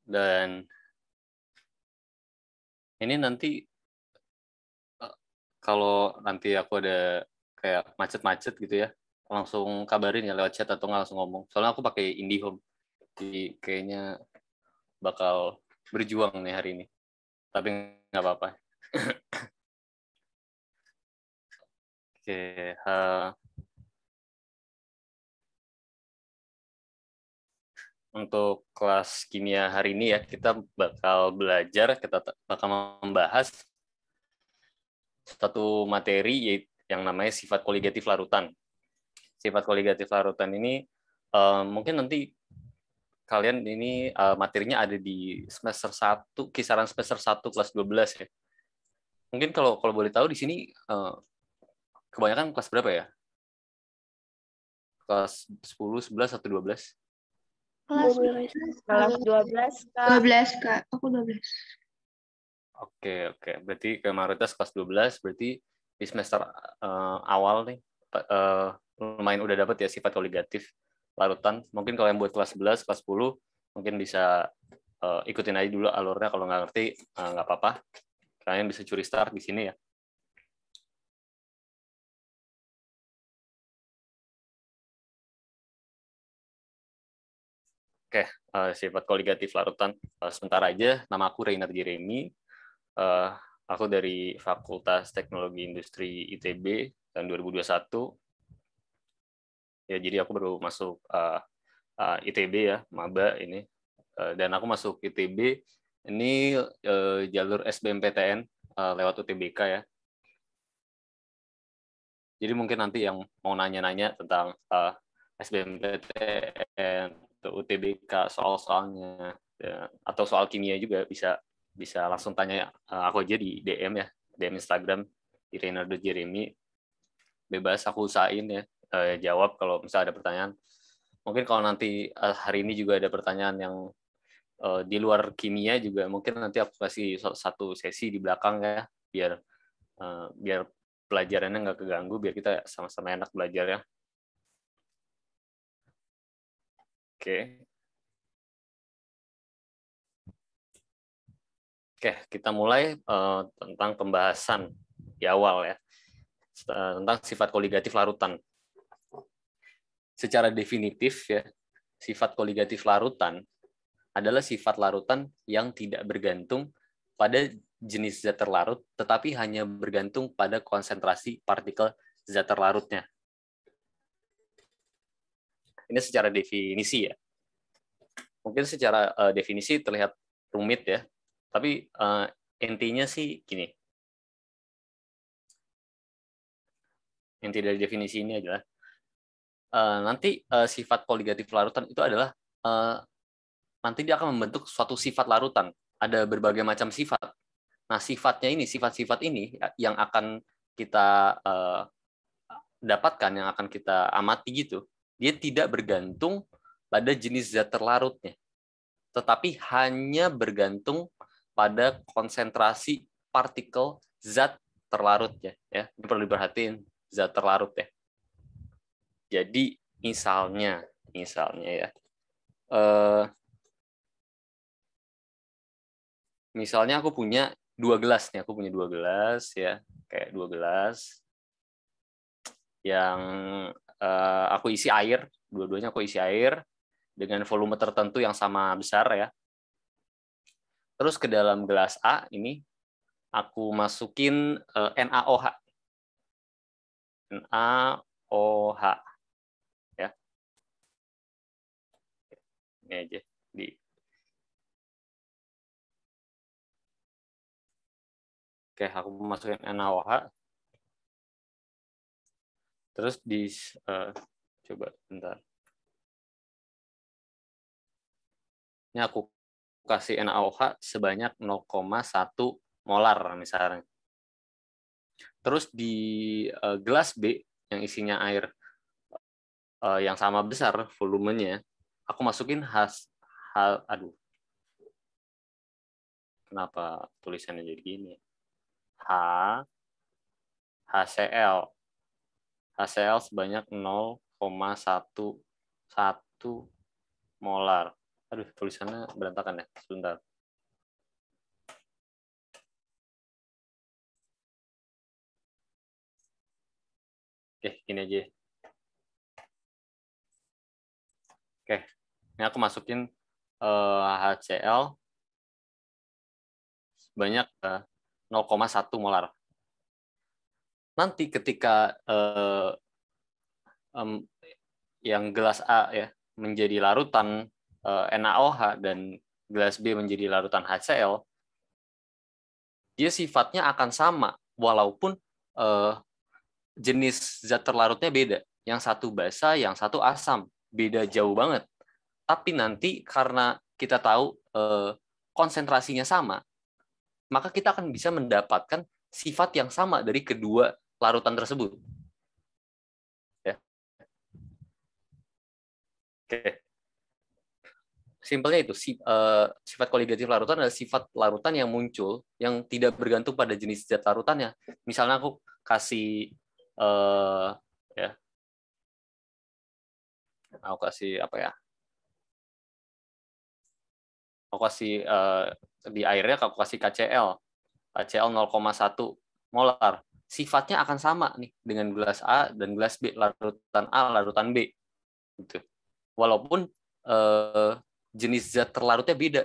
Dan ini nanti kalau nanti aku ada kayak macet-macet gitu ya, langsung kabarin ya lewat chat atau nggak langsung ngomong. Soalnya aku pakai IndiHome, jadi kayaknya bakal berjuang nih hari ini. Tapi nggak apa-apa. Oke, untuk kelas kimia hari ini ya, kita bakal belajar, kita bakal membahas satu materi yang namanya sifat koligatif larutan. Sifat koligatif larutan ini mungkin nanti kalian ini materinya ada di semester 1, kisaran semester 1 kelas 12 ya. Mungkin kalau boleh tahu di sini kebanyakan kelas berapa ya? Kelas 10, 11 atau 12? Kelas 12, Kak. 12, Kak. Aku 12. Oke. Berarti ke mayoritas kelas 12, berarti di semester awal nih lumayan udah dapat ya sifat koligatif larutan. Mungkin kalau yang buat kelas 11, kelas 10 mungkin bisa ikutin aja dulu alurnya, kalau nggak ngerti nggak apa-apa. Kalian bisa curi start di sini ya. Oke, sifat koligatif larutan. Sebentar aja, nama aku Reynard Jeremy. Aku dari Fakultas Teknologi Industri ITB tahun 2021. Ya, jadi aku baru masuk ITB ya, maba ini. Dan aku masuk ITB ini jalur SBMPTN lewat UTBK ya. Jadi mungkin nanti yang mau nanya-nanya tentang SBMPTN atau UTBK soal-soalnya atau soal kimia juga bisa langsung tanya aku aja di DM ya, DM Instagram di Reynard Jeremy. Bebas, aku usahain ya jawab kalau misalnya ada pertanyaan. Mungkin kalau nanti hari ini juga ada pertanyaan yang di luar kimia juga, mungkin nanti aku kasih satu sesi di belakang ya, biar pelajarannya nggak keganggu, biar kita sama-sama enak belajar ya. Oke, kita mulai tentang pembahasan di awal ya, tentang sifat koligatif larutan. Secara definitif ya, sifat koligatif larutan adalah sifat larutan yang tidak bergantung pada jenis zat terlarut, tetapi hanya bergantung pada konsentrasi partikel zat terlarutnya. Ini secara definisi ya. Mungkin secara definisi terlihat rumit ya, tapi intinya sih gini. Inti dari definisi ini adalah nanti sifat koligatif larutan itu adalah nanti dia akan membentuk suatu sifat larutan. Ada berbagai macam sifat. Nah, sifat-sifat ini yang akan kita dapatkan, yang akan kita amati gitu, dia tidak bergantung pada jenis zat terlarutnya, tetapi hanya bergantung pada konsentrasi partikel zat terlarutnya. Ya, ini perlu diperhatiin, zat terlarut ya. Jadi misalnya ya, misalnya aku punya 2 gelas nih, ya, kayak 2 gelas yang aku isi air, dua-duanya aku isi air dengan volume tertentu yang sama besar ya. Terus ke dalam gelas A ini aku masukin NaOH. NaOH ya. Ini aja di Oke, aku masukin NaOH. Terus coba bentar. Ini aku kasih NaOH sebanyak 0,1 molar misalnya. Terus di gelas B yang isinya air yang sama besar volumenya, aku masukin kenapa tulisannya jadi gini? HCl sebanyak 0,11 molar. Aduh, tulisannya berantakan ya. Sebentar. Oke, gini aja. Oke, ini aku masukin HCl sebanyak 0,1 molar. Nanti ketika yang gelas A ya menjadi larutan NaOH dan gelas B menjadi larutan HCl, dia sifatnya akan sama walaupun jenis zat terlarutnya beda. Yang satu basa, yang satu asam, beda jauh banget. Tapi nanti karena kita tahu konsentrasinya sama, maka kita akan bisa mendapatkan sifat yang sama dari kedua larutan tersebut. Ya. Oke. Simpelnya itu, sifat koligatif larutan adalah sifat larutan yang muncul yang tidak bergantung pada jenis zat larutannya. Misalnya aku kasih ya, aku kasih apa ya? Aku kasih di airnya aku kasih KCl 0,1 molar. Sifatnya akan sama nih dengan gelas A dan gelas B, larutan A, larutan B. Gitu. Walaupun jenis zat terlarutnya beda.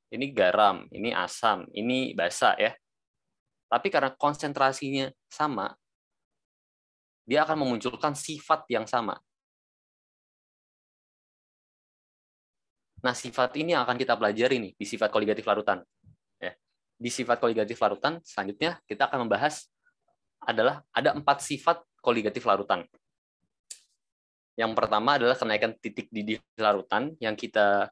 Ini garam, ini asam, ini basa ya. Tapi karena konsentrasinya sama, dia akan memunculkan sifat yang sama. Nah, sifat ini yang akan kita pelajari nih di sifat koligatif larutan. Ya. Di sifat koligatif larutan, selanjutnya kita akan membahas adalah ada 4 sifat koligatif larutan. Yang pertama adalah kenaikan titik didih larutan yang kita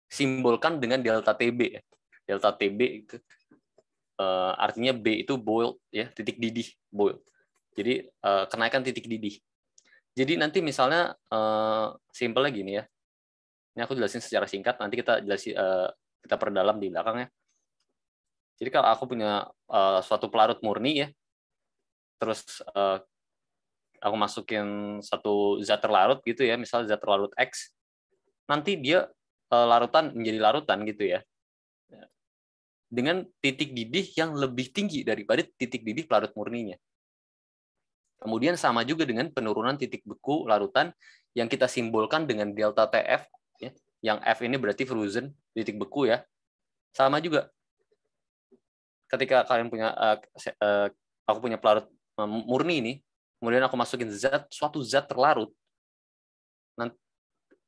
simbolkan dengan delta TB. Delta TB itu artinya B itu boiled ya, titik didih boiled. Jadi kenaikan titik didih. Jadi nanti misalnya simpelnya gini ya. Ini aku jelasin secara singkat, nanti kita jelasin kita perdalam di belakangnya. Jadi kalau aku punya suatu pelarut murni ya, terus aku masukin satu zat terlarut gitu ya, misalnya zat terlarut X, nanti dia larutan menjadi larutan gitu ya, dengan titik didih yang lebih tinggi daripada titik didih pelarut murninya. Kemudian sama juga dengan penurunan titik beku larutan yang kita simbolkan dengan delta TF, ya, yang F ini berarti frozen, titik beku ya. Sama juga. Ketika kalian punya, aku punya pelarut murni ini, kemudian aku masukin suatu zat terlarut,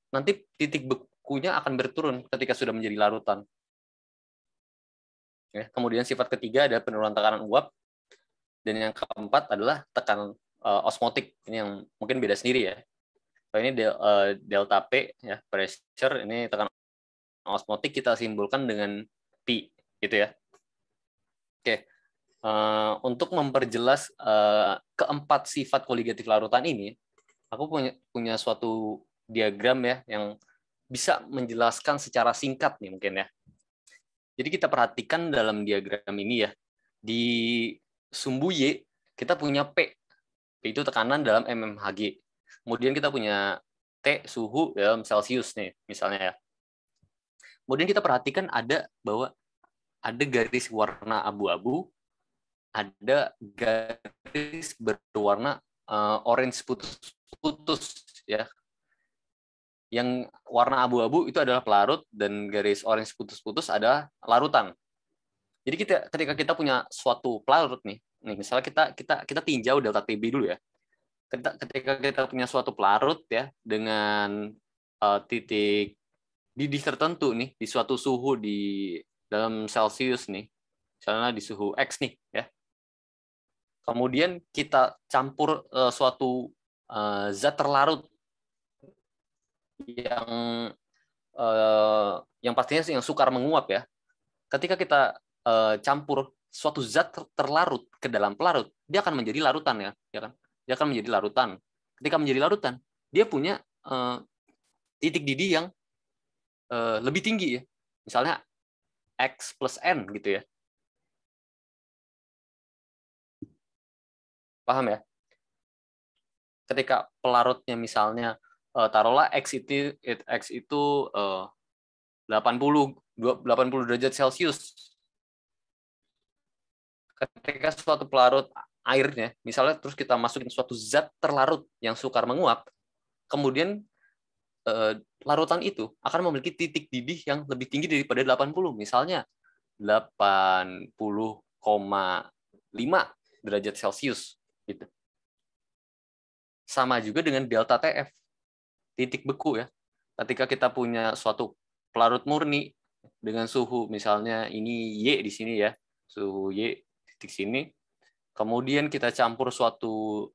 nanti titik bekunya akan berturun ketika sudah menjadi larutan. Ya, kemudian sifat ketiga ada penurunan tekanan uap, dan yang keempat adalah tekanan osmotik. Ini yang mungkin beda sendiri ya. Ini delta P ya, pressure, ini tekanan osmotik kita simbolkan dengan P gitu ya. Oke. Untuk memperjelas keempat sifat koligatif larutan ini, aku punya suatu diagram ya yang bisa menjelaskan secara singkat nih mungkin ya. Jadi kita perhatikan dalam diagram ini ya, di sumbu Y kita punya P. P itu tekanan dalam mmHg. Kemudian kita punya T suhu dalam Celsius nih misalnya ya. Kemudian kita perhatikan bahwa ada garis warna abu-abu, ada garis berwarna orange putus-putus ya. Yang warna abu-abu itu adalah pelarut dan garis orange putus-putus adalah larutan. Jadi ketika kita punya suatu pelarut nih misalnya kita tinjau delta TB dulu ya. Ketika kita punya suatu pelarut ya dengan titik didih tertentu nih di suatu suhu di dalam Celsius nih, misalnya di suhu X nih ya. Kemudian kita campur suatu zat terlarut yang pastinya yang sukar menguap ya. Ketika kita campur suatu zat terlarut ke dalam pelarut, dia akan menjadi larutan ya kan? Dia akan menjadi larutan. Ketika menjadi larutan, dia punya titik didih yang lebih tinggi ya. Misalnya X plus N gitu ya. Paham ya? Ketika pelarutnya misalnya taruhlah X itu 80 derajat Celcius. Ketika suatu pelarut airnya, misalnya terus kita masukin suatu zat terlarut yang sukar menguap, kemudian larutan itu akan memiliki titik didih yang lebih tinggi daripada 80, misalnya 80,5 derajat Celcius gitu. Sama juga dengan delta TF, titik beku ya. Ketika kita punya suatu pelarut murni dengan suhu misalnya ini Y di sini ya, suhu Y titik sini, kemudian kita campur suatu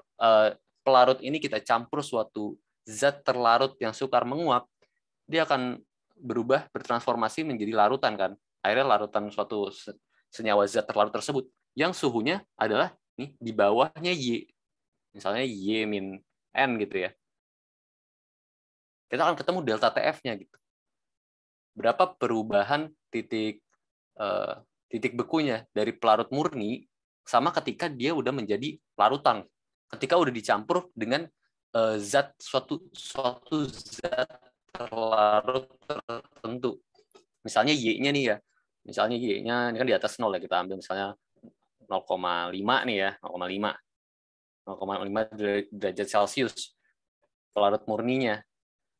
pelarut ini, kita campur suatu zat terlarut yang sukar menguap, dia akan bertransformasi menjadi larutan kan. Akhirnya larutan suatu senyawa zat terlarut tersebut yang suhunya adalah nih di bawahnya Y. Misalnya Y-N gitu ya. Kita akan ketemu delta TF-nya gitu. Berapa perubahan titik bekunya dari pelarut murni sama ketika dia udah menjadi larutan. Ketika udah dicampur dengan suatu zat terlarut tertentu. Misalnya Y-nya nih ya. Misalnya Y-nya ini kan di atas 0 ya, kita ambil misalnya 0,5 nih ya, 0,5 derajat Celcius. Pelarut murninya.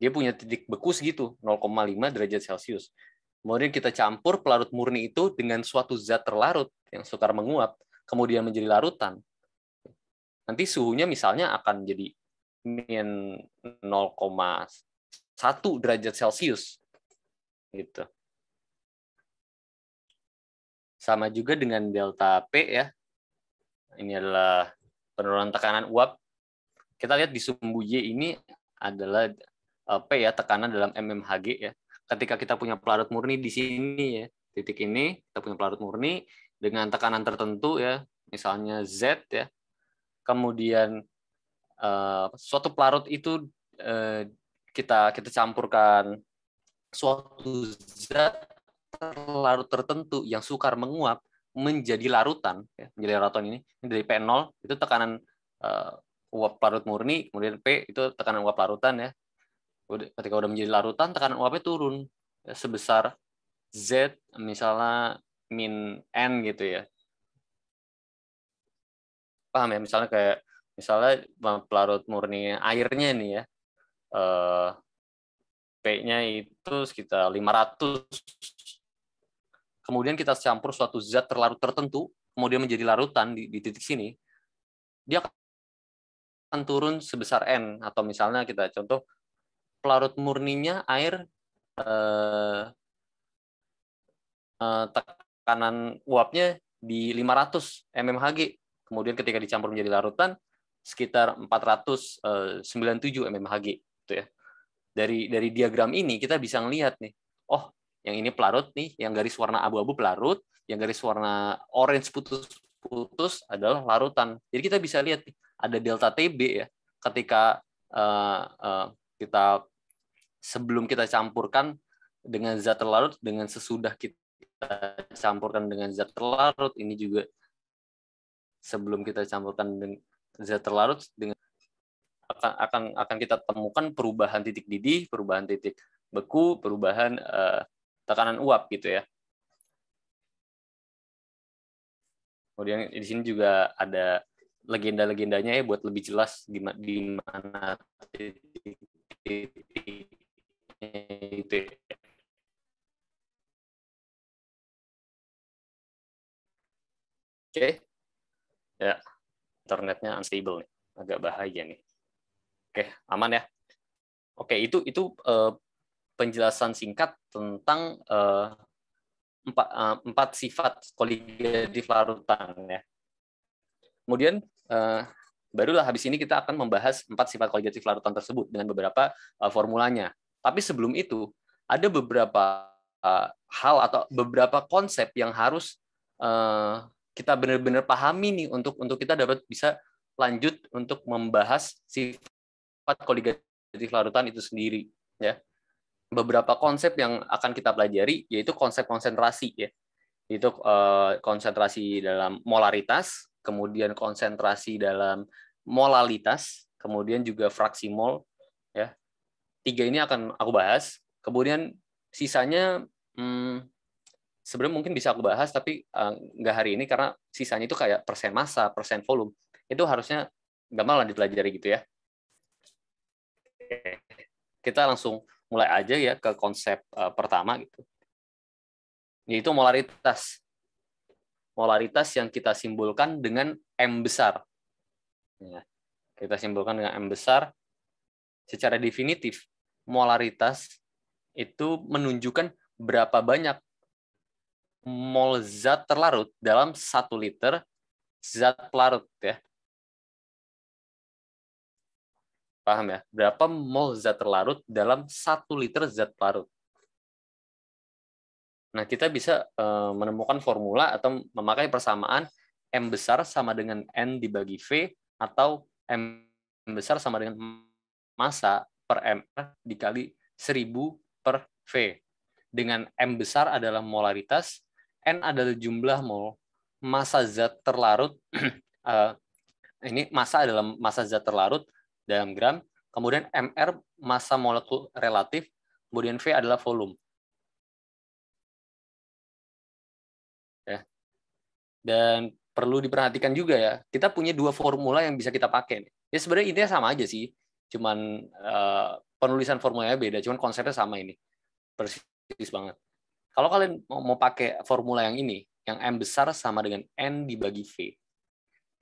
Dia punya titik beku segitu, 0,5 derajat Celcius. Kemudian kita campur pelarut murni itu dengan suatu zat terlarut yang sukar menguap, kemudian menjadi larutan. Nanti suhunya misalnya akan jadi min 0,1 derajat Celcius. Gitu. Sama juga dengan delta P ya. Ini adalah penurunan tekanan uap. Kita lihat di sumbu Y ini adalah P ya, tekanan dalam mmHg ya. Ketika kita punya pelarut murni di sini ya, titik ini kita punya pelarut murni dengan tekanan tertentu ya, misalnya Z ya. Kemudian suatu pelarut itu kita campurkan suatu zat terlarut tertentu yang sukar menguap menjadi larutan ya, menjadi larutan ini dari P0 itu tekanan uap larut murni, kemudian P itu tekanan uap larutan ya. Ketika udah menjadi larutan, tekanan uapnya turun ya, sebesar Z misalnya min N gitu ya. Paham ya? Misalnya pelarut murni airnya nih ya, P-nya itu sekitar 500. Kemudian kita campur suatu zat terlarut tertentu, kemudian menjadi larutan di titik sini, dia akan turun sebesar N. Atau misalnya kita contoh, pelarut murninya air, tekanan uapnya di 500 mmHg. Kemudian ketika dicampur menjadi larutan, sekitar 497 mmHg. Gitu ya. Dari diagram ini kita bisa ngelihat nih, oh yang ini pelarut nih, yang garis warna abu-abu pelarut, yang garis warna orange putus-putus adalah larutan. Jadi kita bisa lihat nih, ada delta TB ya, ketika kita sebelum kita campurkan dengan zat terlarut, dengan sesudah kita campurkan dengan zat terlarut, ini juga sebelum kita campurkan dengan zat terlarut, dengan akan kita temukan perubahan titik didih, perubahan titik beku, perubahan tekanan uap gitu ya. Kemudian di sini juga ada legenda-legendanya ya buat lebih jelas di mana titik itu. Oke. Ya, internetnya unstable nih, agak bahaya nih. Oke, aman ya. Oke, itu penjelasan singkat tentang 4 sifat koligatif larutan ya. Kemudian barulah habis ini kita akan membahas 4 sifat koligatif larutan tersebut dengan beberapa formulanya. Tapi sebelum itu ada beberapa hal atau beberapa konsep yang harus kita benar-benar pahami nih untuk kita dapat bisa lanjut untuk membahas sifat koligatif larutan itu sendiri ya. Beberapa konsep yang akan kita pelajari yaitu konsep konsentrasi ya. Itu konsentrasi dalam molaritas, kemudian konsentrasi dalam molalitas, kemudian juga fraksi mol ya. 3 ini akan aku bahas. Kemudian sisanya sebenarnya mungkin bisa aku bahas, tapi nggak hari ini karena sisanya itu kayak persen massa, persen volume. Itu harusnya gampang lah dipelajari gitu ya. Oke. Kita langsung mulai aja ya ke konsep pertama gitu. Yaitu molaritas. Molaritas yang kita simbolkan dengan M besar. Ya, kita simbolkan dengan M besar. Secara definitif, molaritas itu menunjukkan berapa banyak mol zat terlarut dalam 1 liter zat pelarut ya. Paham ya? Berapa mol zat terlarut dalam 1 liter zat pelarut. Nah, kita bisa menemukan formula atau memakai persamaan M besar sama dengan N dibagi V, atau M besar sama dengan massa per mR dikali 1000 per V. Dengan M besar adalah molaritas, N adalah jumlah mol, massa zat terlarut, ini massa adalah massa zat terlarut dalam gram, kemudian mR massa molekul relatif, kemudian V adalah volume. Ya. Dan perlu diperhatikan juga ya, kita punya 2 formula yang bisa kita pakai. Ya sebenarnya intinya sama aja sih, cuman penulisan formulanya beda, cuman konsepnya sama ini, persis banget. Kalau kalian mau pakai formula yang ini, yang M besar sama dengan N dibagi V,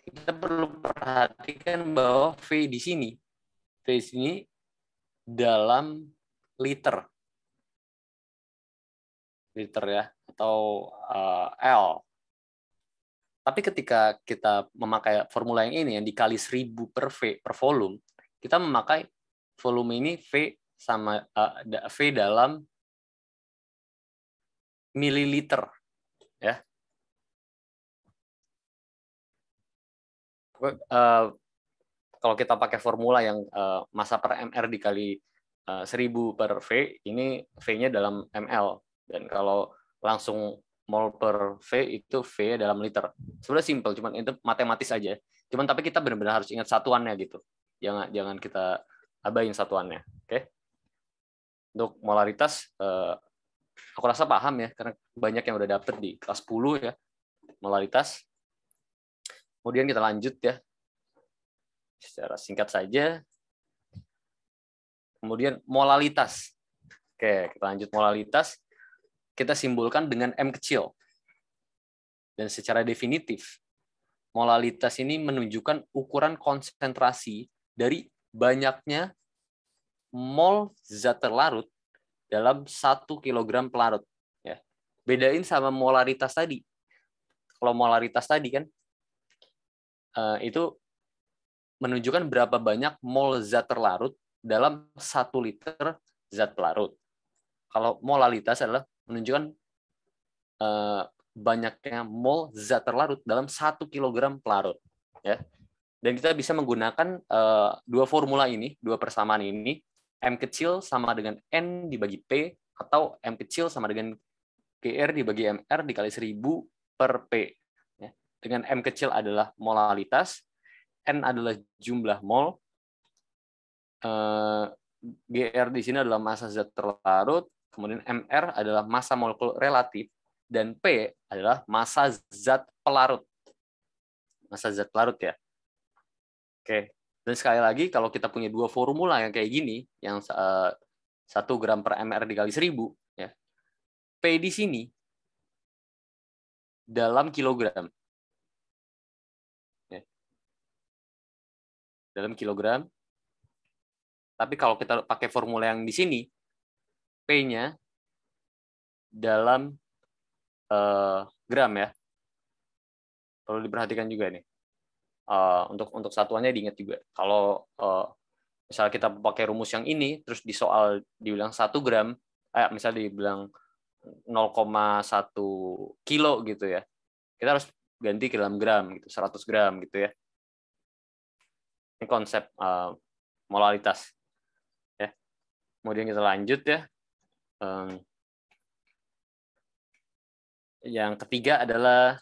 kita perlu perhatikan bahwa V di sini dalam liter ya, atau L. Tapi ketika kita memakai formula yang ini yang dikali 1000 per V per volume, kita memakai volume ini V sama V dalam mililiter ya. Kalau kita pakai formula yang massa per mR dikali 1000 per V, ini V-nya dalam ml, dan kalau langsung mol per V itu V dalam liter. Sebenarnya simple, cuman itu matematis aja. Cuman tapi kita benar-benar harus ingat satuannya gitu. Jangan kita abain satuannya. Oke. Untuk molaritas aku rasa paham ya, karena banyak yang udah dapet di kelas 10 ya, molaritas. Kemudian kita lanjut ya. Secara singkat saja. Kemudian molalitas. Oke, kita lanjut molalitas. Kita simbolkan dengan M kecil. Dan secara definitif, molalitas ini menunjukkan ukuran konsentrasi dari banyaknya mol zat terlarut dalam 1 kg pelarut. Ya. Bedain sama molaritas tadi. Kalau molaritas tadi kan, itu menunjukkan berapa banyak mol zat terlarut dalam 1 liter zat pelarut. Kalau molalitas adalah menunjukkan banyaknya mol zat terlarut dalam 1 kg pelarut. Ya. Dan kita bisa menggunakan 2 formula ini, 2 persamaan ini, M kecil sama dengan N dibagi P, atau M kecil sama dengan GR dibagi MR dikali 1000 per P. Ya. Dengan M kecil adalah molalitas, N adalah jumlah mol, GR di sini adalah massa zat terlarut, kemudian MR adalah massa molekul relatif, dan P adalah massa zat pelarut. Massa zat pelarut ya. Oke. Dan sekali lagi, kalau kita punya 2 formula yang kayak gini, yang 1 gram per MR dikali 1000, ya, P di sini dalam kilogram. Ya. Dalam kilogram. Tapi kalau kita pakai formula yang di sini, P-nya dalam gram ya. Perlu diperhatikan juga nih. Untuk satuannya diingat juga. Kalau misalnya kita pakai rumus yang ini, terus di soal dibilang 1 gram, misalnya dibilang 0,1 kilo gitu ya, kita harus ganti ke dalam gram, gitu, 100 gram gitu ya. Ini konsep molalitas. Ya. Kemudian kita lanjut ya. Yang ketiga adalah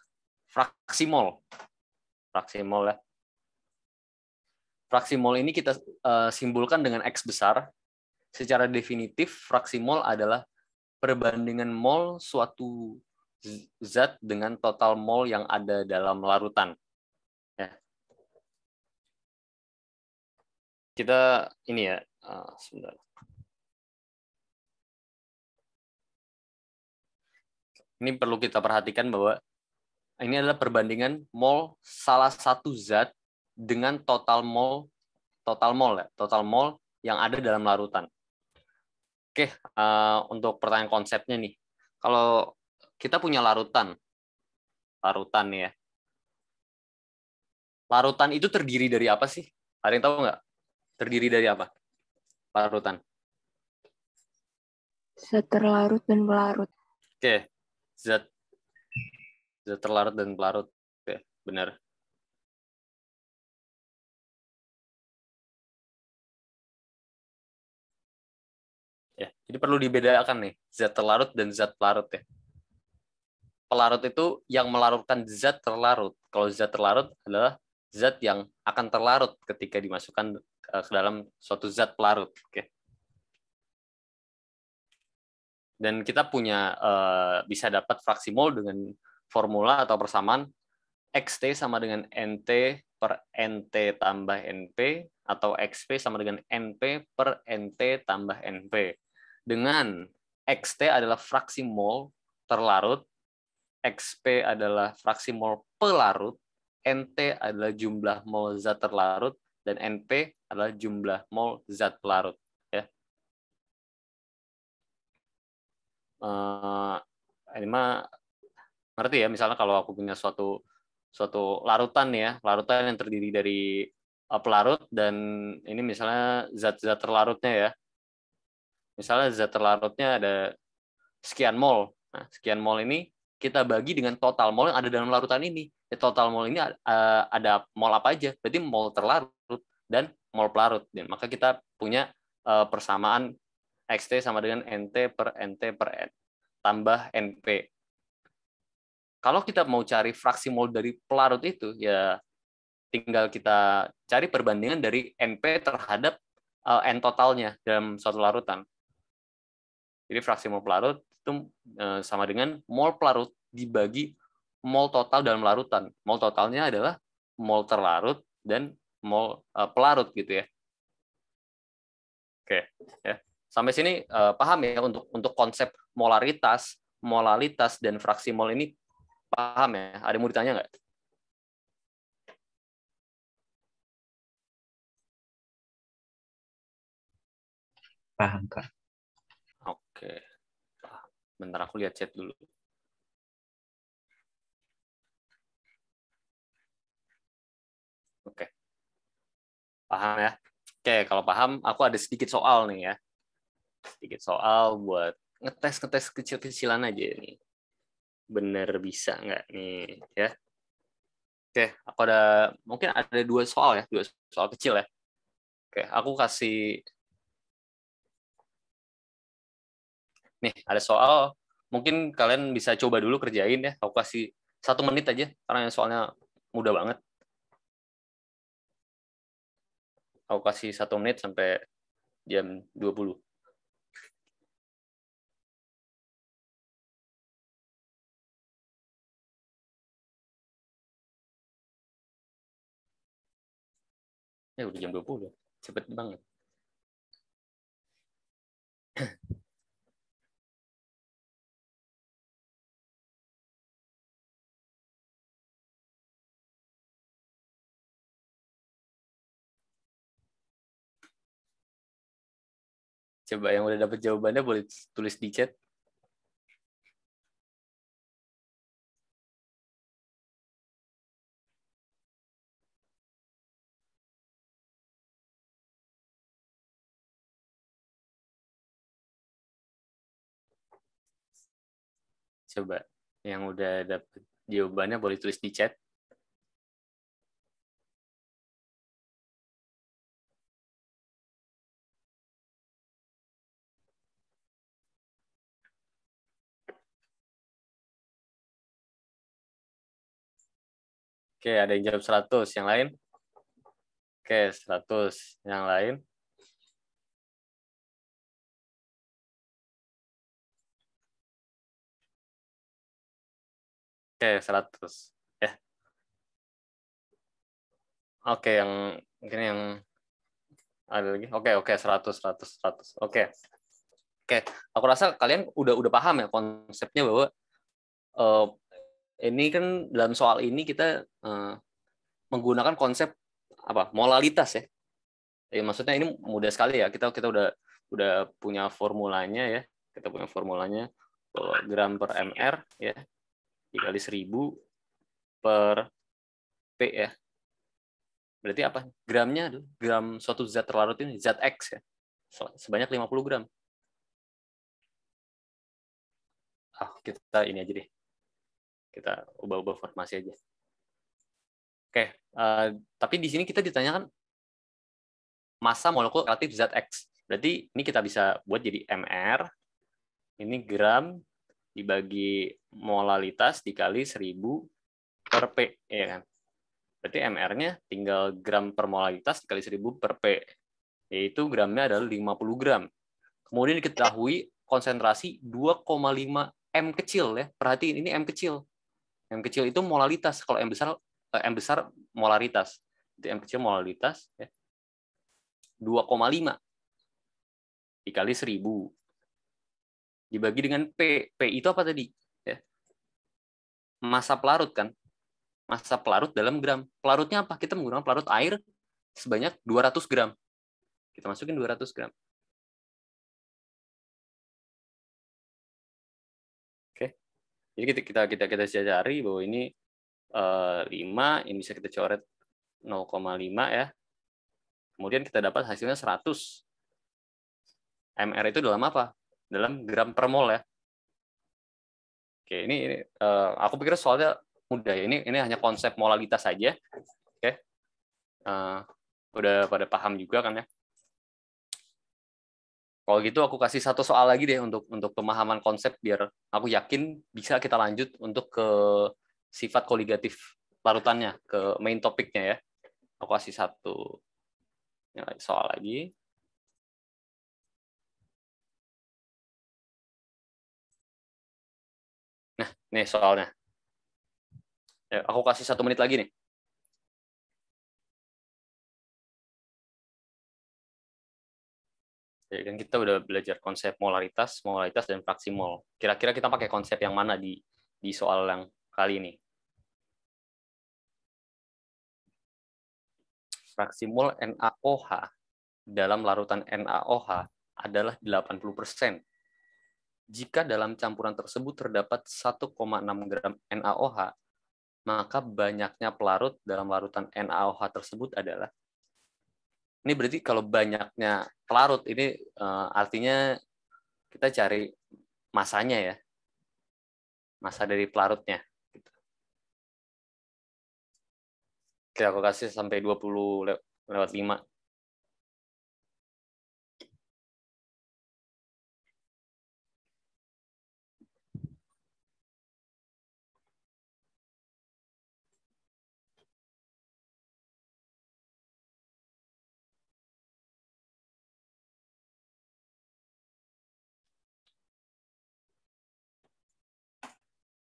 fraksi mol. Fraksi mol ya. Fraksi mol ini kita simbolkan dengan X besar. secara definitif fraksi mol adalah perbandingan mol suatu zat dengan total mol yang ada dalam larutan. Ya. Kita ini ya, sebentar. Ini perlu kita perhatikan bahwa ini adalah perbandingan mol salah satu zat dengan total mol yang ada dalam larutan. Oke, untuk pertanyaan konsepnya nih, kalau kita punya larutan ya, larutan itu terdiri dari apa sih? Ada yang tahu nggak? Terdiri dari apa? Larutan. Zat terlarut dan pelarut. Oke, zat terlarut dan pelarut. Oke, benar. Ya, jadi perlu dibedakan nih, zat terlarut dan zat pelarut ya. Pelarut itu yang melarutkan zat terlarut. Kalau zat terlarut adalah zat yang akan terlarut ketika dimasukkan ke dalam suatu zat pelarut. Oke. Dan kita punya bisa dapat fraksi mol dengan formula atau persamaan XT sama dengan NT per NT tambah NP atau XP sama dengan NP per NT tambah NP. Dengan XT adalah fraksi mol terlarut, XP adalah fraksi mol pelarut, NT adalah jumlah mol zat terlarut, dan NP adalah jumlah mol zat pelarut. Ya. Ini mah ngerti ya, misalnya kalau aku punya suatu larutan ya, larutan yang terdiri dari pelarut dan ini misalnya zat-zat terlarutnya ya. Misalnya zat terlarutnya ada sekian mol. Nah, sekian mol ini kita bagi dengan total mol yang ada dalam larutan ini. Total mol ini ada mol apa aja? Berarti mol terlarut dan mol pelarut. Dan maka kita punya persamaan XT sama dengan NT per NT per N tambah NP. Kalau kita mau cari fraksi mol dari pelarut itu, ya tinggal kita cari perbandingan dari NP terhadap N totalnya dalam suatu larutan. Jadi fraksi mol pelarut itu sama dengan mol pelarut dibagi mol total dalam larutan. Mol totalnya adalah mol terlarut dan mol pelarut gitu ya. Oke, ya. Sampai sini paham ya untuk konsep molaritas dan fraksi mol ini paham ya? Ada yang mau ditanya nggak? Paham, Kak. Oke. Bentar aku lihat chat dulu. Oke. Paham ya? Oke, kalau paham, aku ada sedikit soal nih ya. Sedikit soal buat ngetes kecil-kecilan aja nih. Bener bisa nggak nih ya? Oke, aku mungkin ada 2 soal ya, 2 soal kecil ya. Oke, aku kasih nih, ada soal, mungkin kalian bisa coba dulu kerjain ya. Aku kasih 1 menit aja, karena soalnya mudah banget. Aku kasih 1 menit sampai jam 20. Ya udah jam 20. Cepet banget. Coba yang udah dapat jawabannya boleh tulis di chat. Coba yang udah dapat jawabannya boleh tulis di chat. Oke, ada yang jawab 100. Yang lain? Oke, 100. Yang lain? Oke, 100. Ya. Oke, yang mungkin yang ada lagi. Oke, 100. Oke. Aku rasa kalian udah paham ya konsepnya bahwa ini kan dalam soal ini kita menggunakan konsep apa? Molalitas ya. Ya, maksudnya ini mudah sekali ya. Kita udah punya formulanya ya. Kita punya formulanya bahwa gram per mr ya dikali 1000 per p ya. Berarti apa? Gramnya adalah gram suatu zat terlarut ini zat X ya. Sebanyak 50 gram. Kita ini aja deh. Kita ubah-ubah formasi aja. Oke, tapi di sini kita ditanyakan massa molekul relatif zat X. Berarti ini kita bisa buat jadi mr, ini gram dibagi molalitas dikali 1000 per P, ya kan? Berarti mr-nya tinggal gram per molalitas dikali 1000 per P, yaitu gramnya adalah 50 gram. Kemudian diketahui konsentrasi 2,5 M kecil ya. Perhatiin ini M kecil. M kecil itu molalitas, kalau M besar molaritas. Jadi M kecil molalitas ya. 2,5 dikali 1000 dibagi dengan P. P itu apa tadi? Ya. Massa pelarut kan? Massa pelarut dalam gram. Pelarutnya apa? Kita menggunakan pelarut air sebanyak 200 gram. Kita masukin 200 gram. Oke. Jadi kita cari bahwa ini 5, ini bisa kita coret 0,5 ya. Kemudian kita dapat hasilnya 100. MR itu dalam apa? Dalam gram per mol ya. Oke, ini aku pikir soalnya mudah ya. Ini hanya konsep molalitas saja. Oke. Udah pada paham juga kan ya. Kalau gitu aku kasih satu soal lagi deh untuk pemahaman konsep biar aku yakin bisa kita lanjut untuk ke sifat koligatif larutannya, ke main topiknya ya. Aku kasih satu soal lagi. Nah, nih soalnya. Ya, aku kasih 1 menit lagi nih. Jadi kan kita udah belajar konsep molaritas dan fraksi mol. Kira-kira kita pakai konsep yang mana di soal yang kali ini? Fraksi mol NaOH dalam larutan NaOH adalah 80%. Jika dalam campuran tersebut terdapat 1,6 gram NaOH, maka banyaknya pelarut dalam larutan NaOH tersebut adalah. Ini berarti kalau banyaknya pelarut ini artinya kita cari masanya ya. Massa dari pelarutnya. Oke, aku kasih sampai 20/5.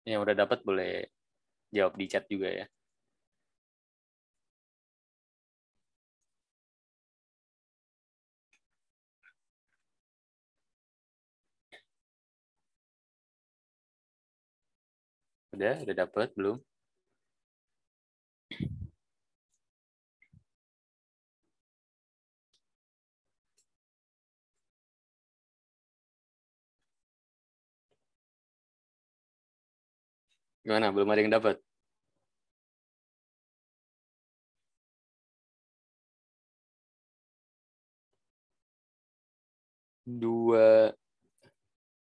Yang udah dapat boleh jawab di chat juga ya. Udah dapat belum? Gimana? Belum ada yang dapat?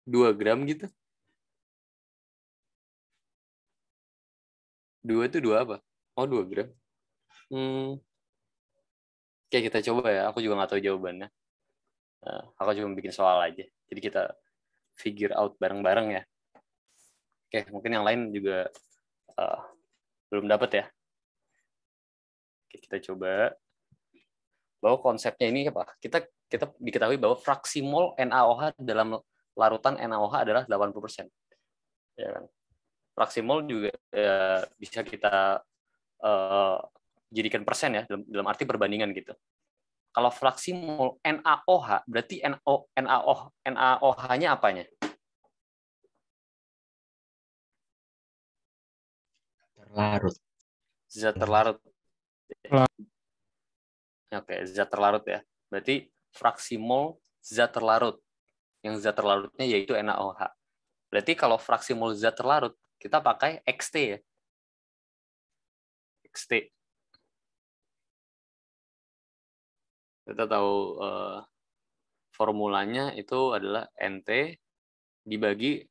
Dua gram gitu? 2 itu 2 apa? Oh, 2 gram. Oke, kita coba ya. Aku juga nggak tahu jawabannya. Aku cuma bikin soal aja. Jadi kita figure out bareng-bareng ya. Oke, mungkin yang lain juga belum dapat ya. Oke, kita coba. Bahwa konsepnya ini apa? Kita diketahui bahwa fraksi mol NaOH dalam larutan NaOH adalah 80%. Ya kan? fraksi mol juga bisa kita jadikan persen ya, dalam arti perbandingan gitu. Kalau fraksi mol NaOH, berarti NaOH-nya apanya? Terlarut. Zat terlarut. Oke, zat terlarut ya. Berarti fraksi mol zat terlarut. Yang zat terlarutnya yaitu NaOH. Berarti kalau fraksi mol zat terlarut, kita pakai XT ya. XT. Kita tahu formulanya itu adalah NT dibagi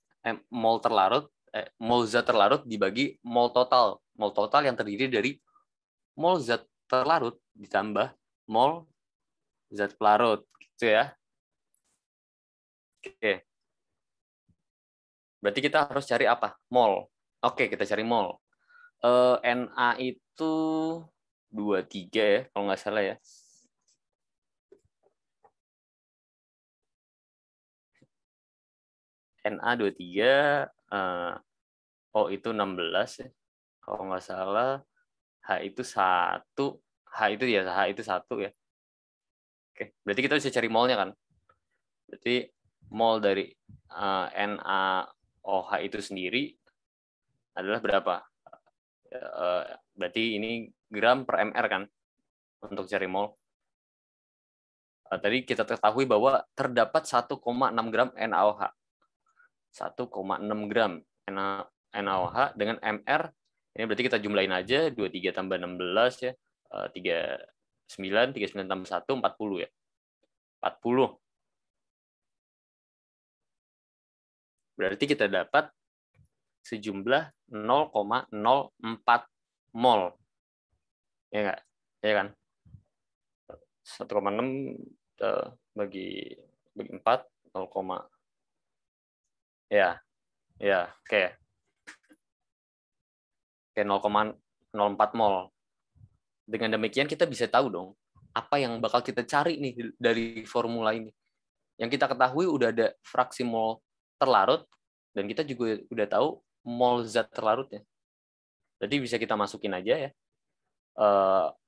mol terlarut, mol zat terlarut dibagi mol total. Mol total yang terdiri dari mol zat terlarut ditambah mol zat pelarut, gitu ya. Oke. Berarti kita harus cari apa? Mol. Oke, kita cari mol. Na itu 23 ya, kalau nggak salah ya. Na 23, O itu 16 ya. Kalau nggak salah, H itu 1, H itu 1 ya. Oke, berarti kita bisa cari molnya kan? Berarti mol dari NaOH itu sendiri adalah berapa? Berarti ini gram per mr kan untuk cari mol. Tadi kita ketahui bahwa terdapat 1,6 gram NaOH. 1,6 gram NaOH dengan mr. Ini berarti kita jumlahin aja 23 tambah 16 ya. 39 tambah 1 40 ya. 40. Berarti kita dapat sejumlah 0,04 mol. Ya enggak? Ya kan? 1,6 bagi 4 0, ya. Ya, oke. Oke, 0,04 mol. Dengan demikian kita bisa tahu dong apa yang bakal kita cari nih dari formula ini. Yang kita ketahui udah ada fraksi mol terlarut dan kita juga udah tahu mol zat terlarutnya. Jadi bisa kita masukin aja ya.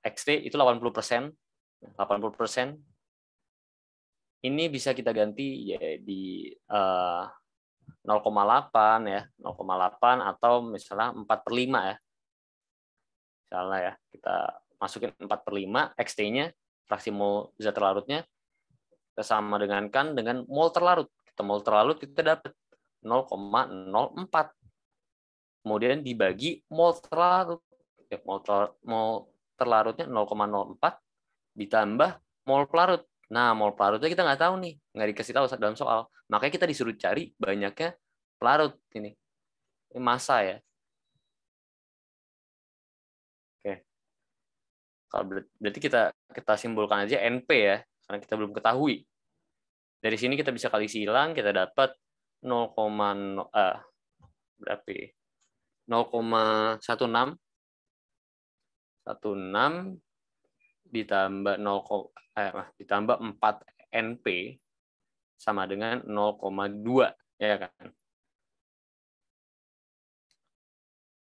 XT itu 80%. 80%. Ini bisa kita ganti ya di 0,8 ya, 0,8 atau misalnya 4/5 ya. Misalnya ya, kita masukin 4/5 XT-nya, fraksi mol zat terlarutnya, kita sama dengankan dengan mol terlarut. Mol terlarut kita dapat 0,04. Kemudian dibagi mol terlarut. Ya, mol terlarutnya 0,04 ditambah mol pelarut. Nah, mol pelarutnya kita nggak tahu nih, nggak dikasih tahu dalam soal. Makanya kita disuruh cari banyaknya pelarut ini. Ini massa ya. Oke. Kalau berarti kita simbolkan aja NP ya, karena kita belum ketahui. Dari sini kita bisa kali silang, kita dapat 0,0 berapa? 0,16 ditambah 4 NP sama dengan 0,2 ya kan.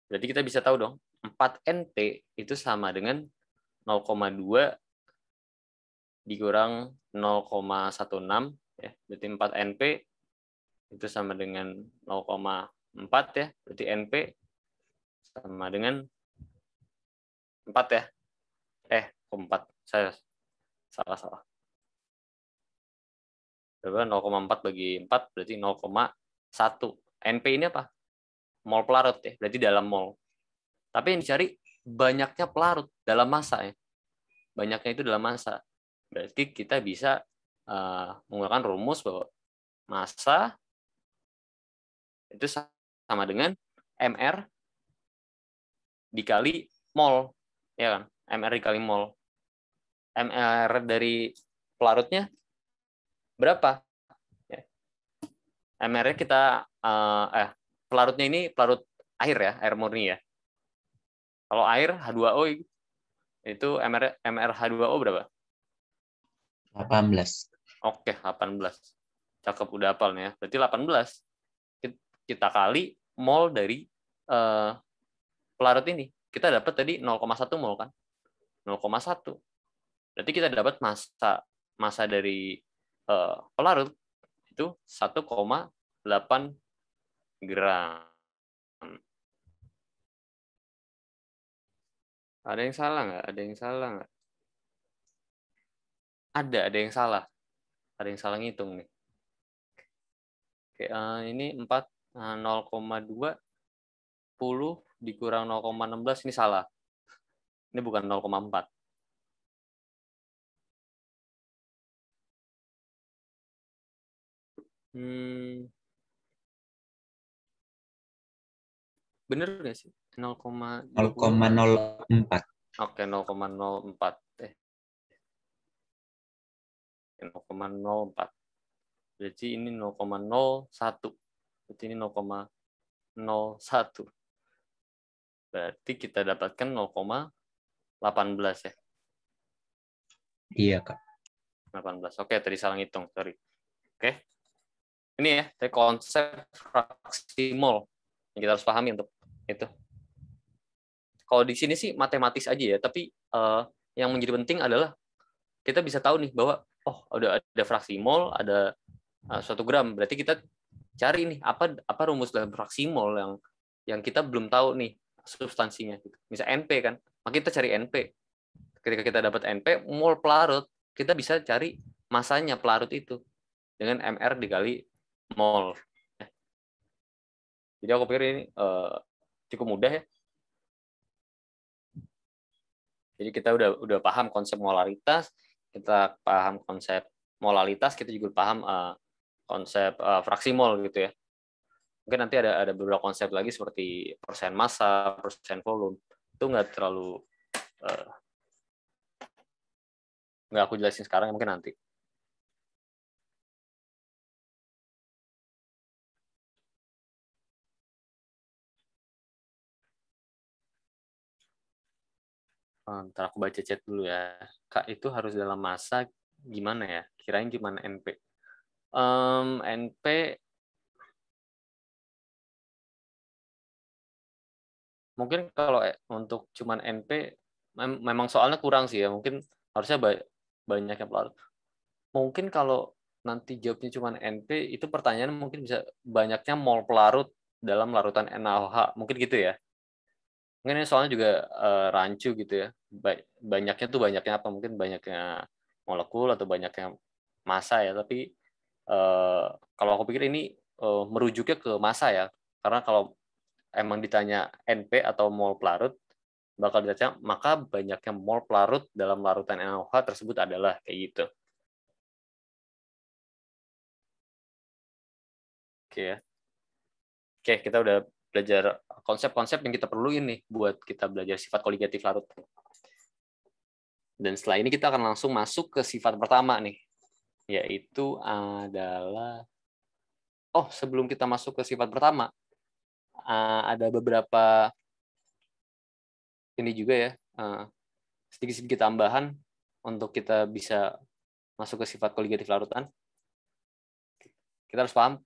Berarti kita bisa tahu dong 4 NP itu sama dengan 0,2 dikurang 0,16 ya. Berarti 4 NP itu sama dengan 0,4 ya. Berarti NP sama dengan 4 ya. 4. Saya salah. Berapa? 0,4 bagi 4 berarti 0,1. NP ini apa? Mol pelarut ya. Berarti dalam mol. Tapi yang dicari banyaknya pelarut dalam massa ya. Banyaknya itu dalam massa. Berarti kita bisa menggunakan rumus bahwa massa itu sama dengan MR dikali mol. Ya kan? MR dikali mol. MR dari pelarutnya berapa? MR-nya kita pelarutnya ini pelarut air ya, air murni ya. Kalau air H2O itu MR H2O berapa? 18. Oke, 18. Cakep, udah hafal nih ya. Berarti 18 kita kali mol dari pelarut ini kita dapat tadi 0,1 mol kan, 0,1. Berarti kita dapat massa dari pelarut itu 1,8 gram. Ada yang salah nggak? Ada yang salah nggak? Ada yang salah. Ada yang salah ngitung nih. Oke, ini 0,2 10 dikurang 0,16 ini salah. Ini bukan 0,4. Bener nggak sih? 0,4. Oke, 0,04. 0,04. Berarti ini 0,01. Berarti ini 0,01. Berarti kita dapatkan 0,18 ya. Iya, Kak. 18. Oke, tadi salah ngitung, sorry. Oke. Ini ya, konsep fraksi mol yang kita harus pahami untuk itu. Kalau di sini sih matematis aja ya, tapi yang menjadi penting adalah kita bisa tahu nih bahwa ada fraksi mol, ada 1 gram. Berarti kita cari nih apa rumus dalam fraksi mol yang kita belum tahu nih substansinya. Misal NP kan, maka kita cari NP. Ketika kita dapat NP, mol pelarut, kita bisa cari masanya pelarut itu dengan MR dikali mol. Jadi aku pikir ini cukup mudah ya. Jadi kita udah paham konsep molaritas, kita paham konsep molalitas, kita juga paham konsep fraksi mol gitu ya. Mungkin nanti ada beberapa konsep lagi seperti persen massa, persen volume. Itu nggak aku jelasin sekarang, mungkin nanti. Ntar aku baca chat dulu ya. Kak, itu harus dalam massa gimana ya? Kirain gimana NP? NP mungkin kalau untuk cuman NP memang soalnya kurang sih ya. Mungkin harusnya banyak yang pelarut. Mungkin kalau nanti jawabnya cuman NP, itu pertanyaan mungkin bisa banyaknya mol pelarut dalam larutan NaOH. Mungkin gitu ya. Mungkin ini soalnya juga rancu gitu ya. Banyaknya tuh banyaknya apa? Mungkin banyaknya molekul atau banyaknya massa ya. Tapi kalau aku pikir ini merujuknya ke massa ya. Karena kalau emang ditanya NP atau mol pelarut, bakal ditanya maka banyaknya mol pelarut dalam larutan NaOH tersebut adalah kayak gitu. Oke ya. Oke, kita udah belajar konsep-konsep yang kita perlu ini buat kita belajar sifat koligatif larut. Dan setelah ini kita akan langsung masuk ke sifat pertama nih, yaitu adalah sebelum kita masuk ke sifat pertama, ada beberapa ini juga ya, sedikit-sedikit tambahan untuk kita bisa masuk ke sifat koligatif larutan. Kita harus paham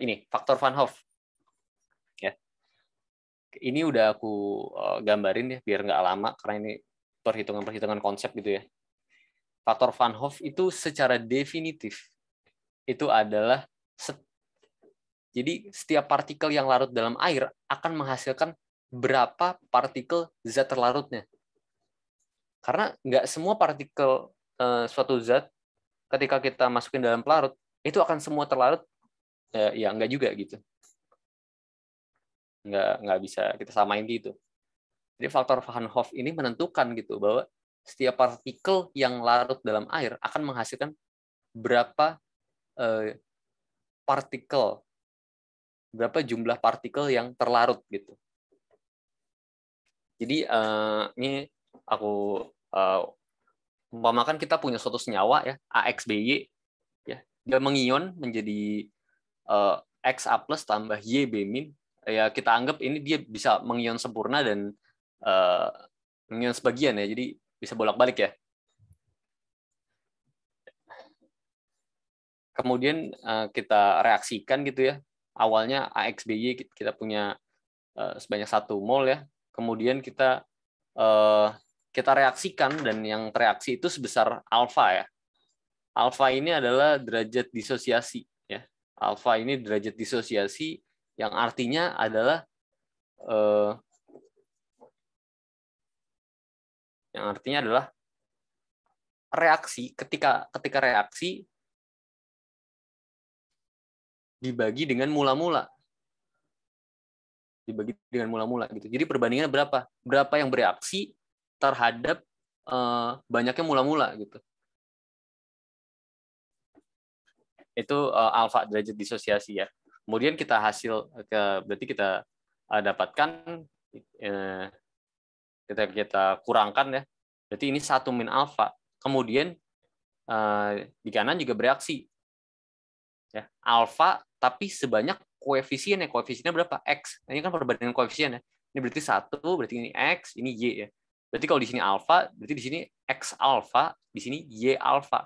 ini faktor Van Hoff. Ya. Ini udah aku gambarin ya biar nggak lama karena ini perhitungan konsep gitu ya. Faktor Van Hoff itu secara definitif itu adalah jadi setiap partikel yang larut dalam air akan menghasilkan berapa partikel zat terlarutnya. Karena nggak semua partikel suatu zat ketika kita masukin dalam pelarut itu akan semua terlarut, ya nggak juga gitu. Nggak bisa kita samain gitu. Jadi faktor Van Hoff ini menentukan gitu bahwa setiap partikel yang larut dalam air akan menghasilkan berapa berapa jumlah partikel yang terlarut gitu. Jadi ini aku umpamakan kita punya suatu senyawa ya AXBY ya, dia mengion menjadi XA+ tambah YB-, ya kita anggap ini dia bisa mengion sempurna dan mengion sebagian ya, jadi bisa bolak-balik ya. Kemudian kita reaksikan gitu ya. Awalnya AXBY kita punya sebanyak 1 mol ya. Kemudian kita reaksikan, dan yang tereaksi itu sebesar alfa ya. Alfa ini adalah derajat disosiasi ya. Alfa ini derajat disosiasi yang artinya adalah reaksi, ketika reaksi dibagi dengan mula-mula. Gitu. Jadi perbandingannya berapa? Berapa yang bereaksi terhadap banyaknya mula-mula gitu. Itu alfa, derajat disosiasi ya. Kemudian kita berarti kita dapatkan, kita kurangkan ya. Berarti ini 1 min alfa. Kemudian di kanan juga bereaksi. Ya, alfa tapi sebanyak koefisiennya. Koefisiennya berapa? X. Nah, ini kan perbandingan koefisien ya. Ini berarti 1, berarti ini X, ini Y ya. Berarti kalau di sini alfa, berarti di sini X alfa, di sini Y alfa.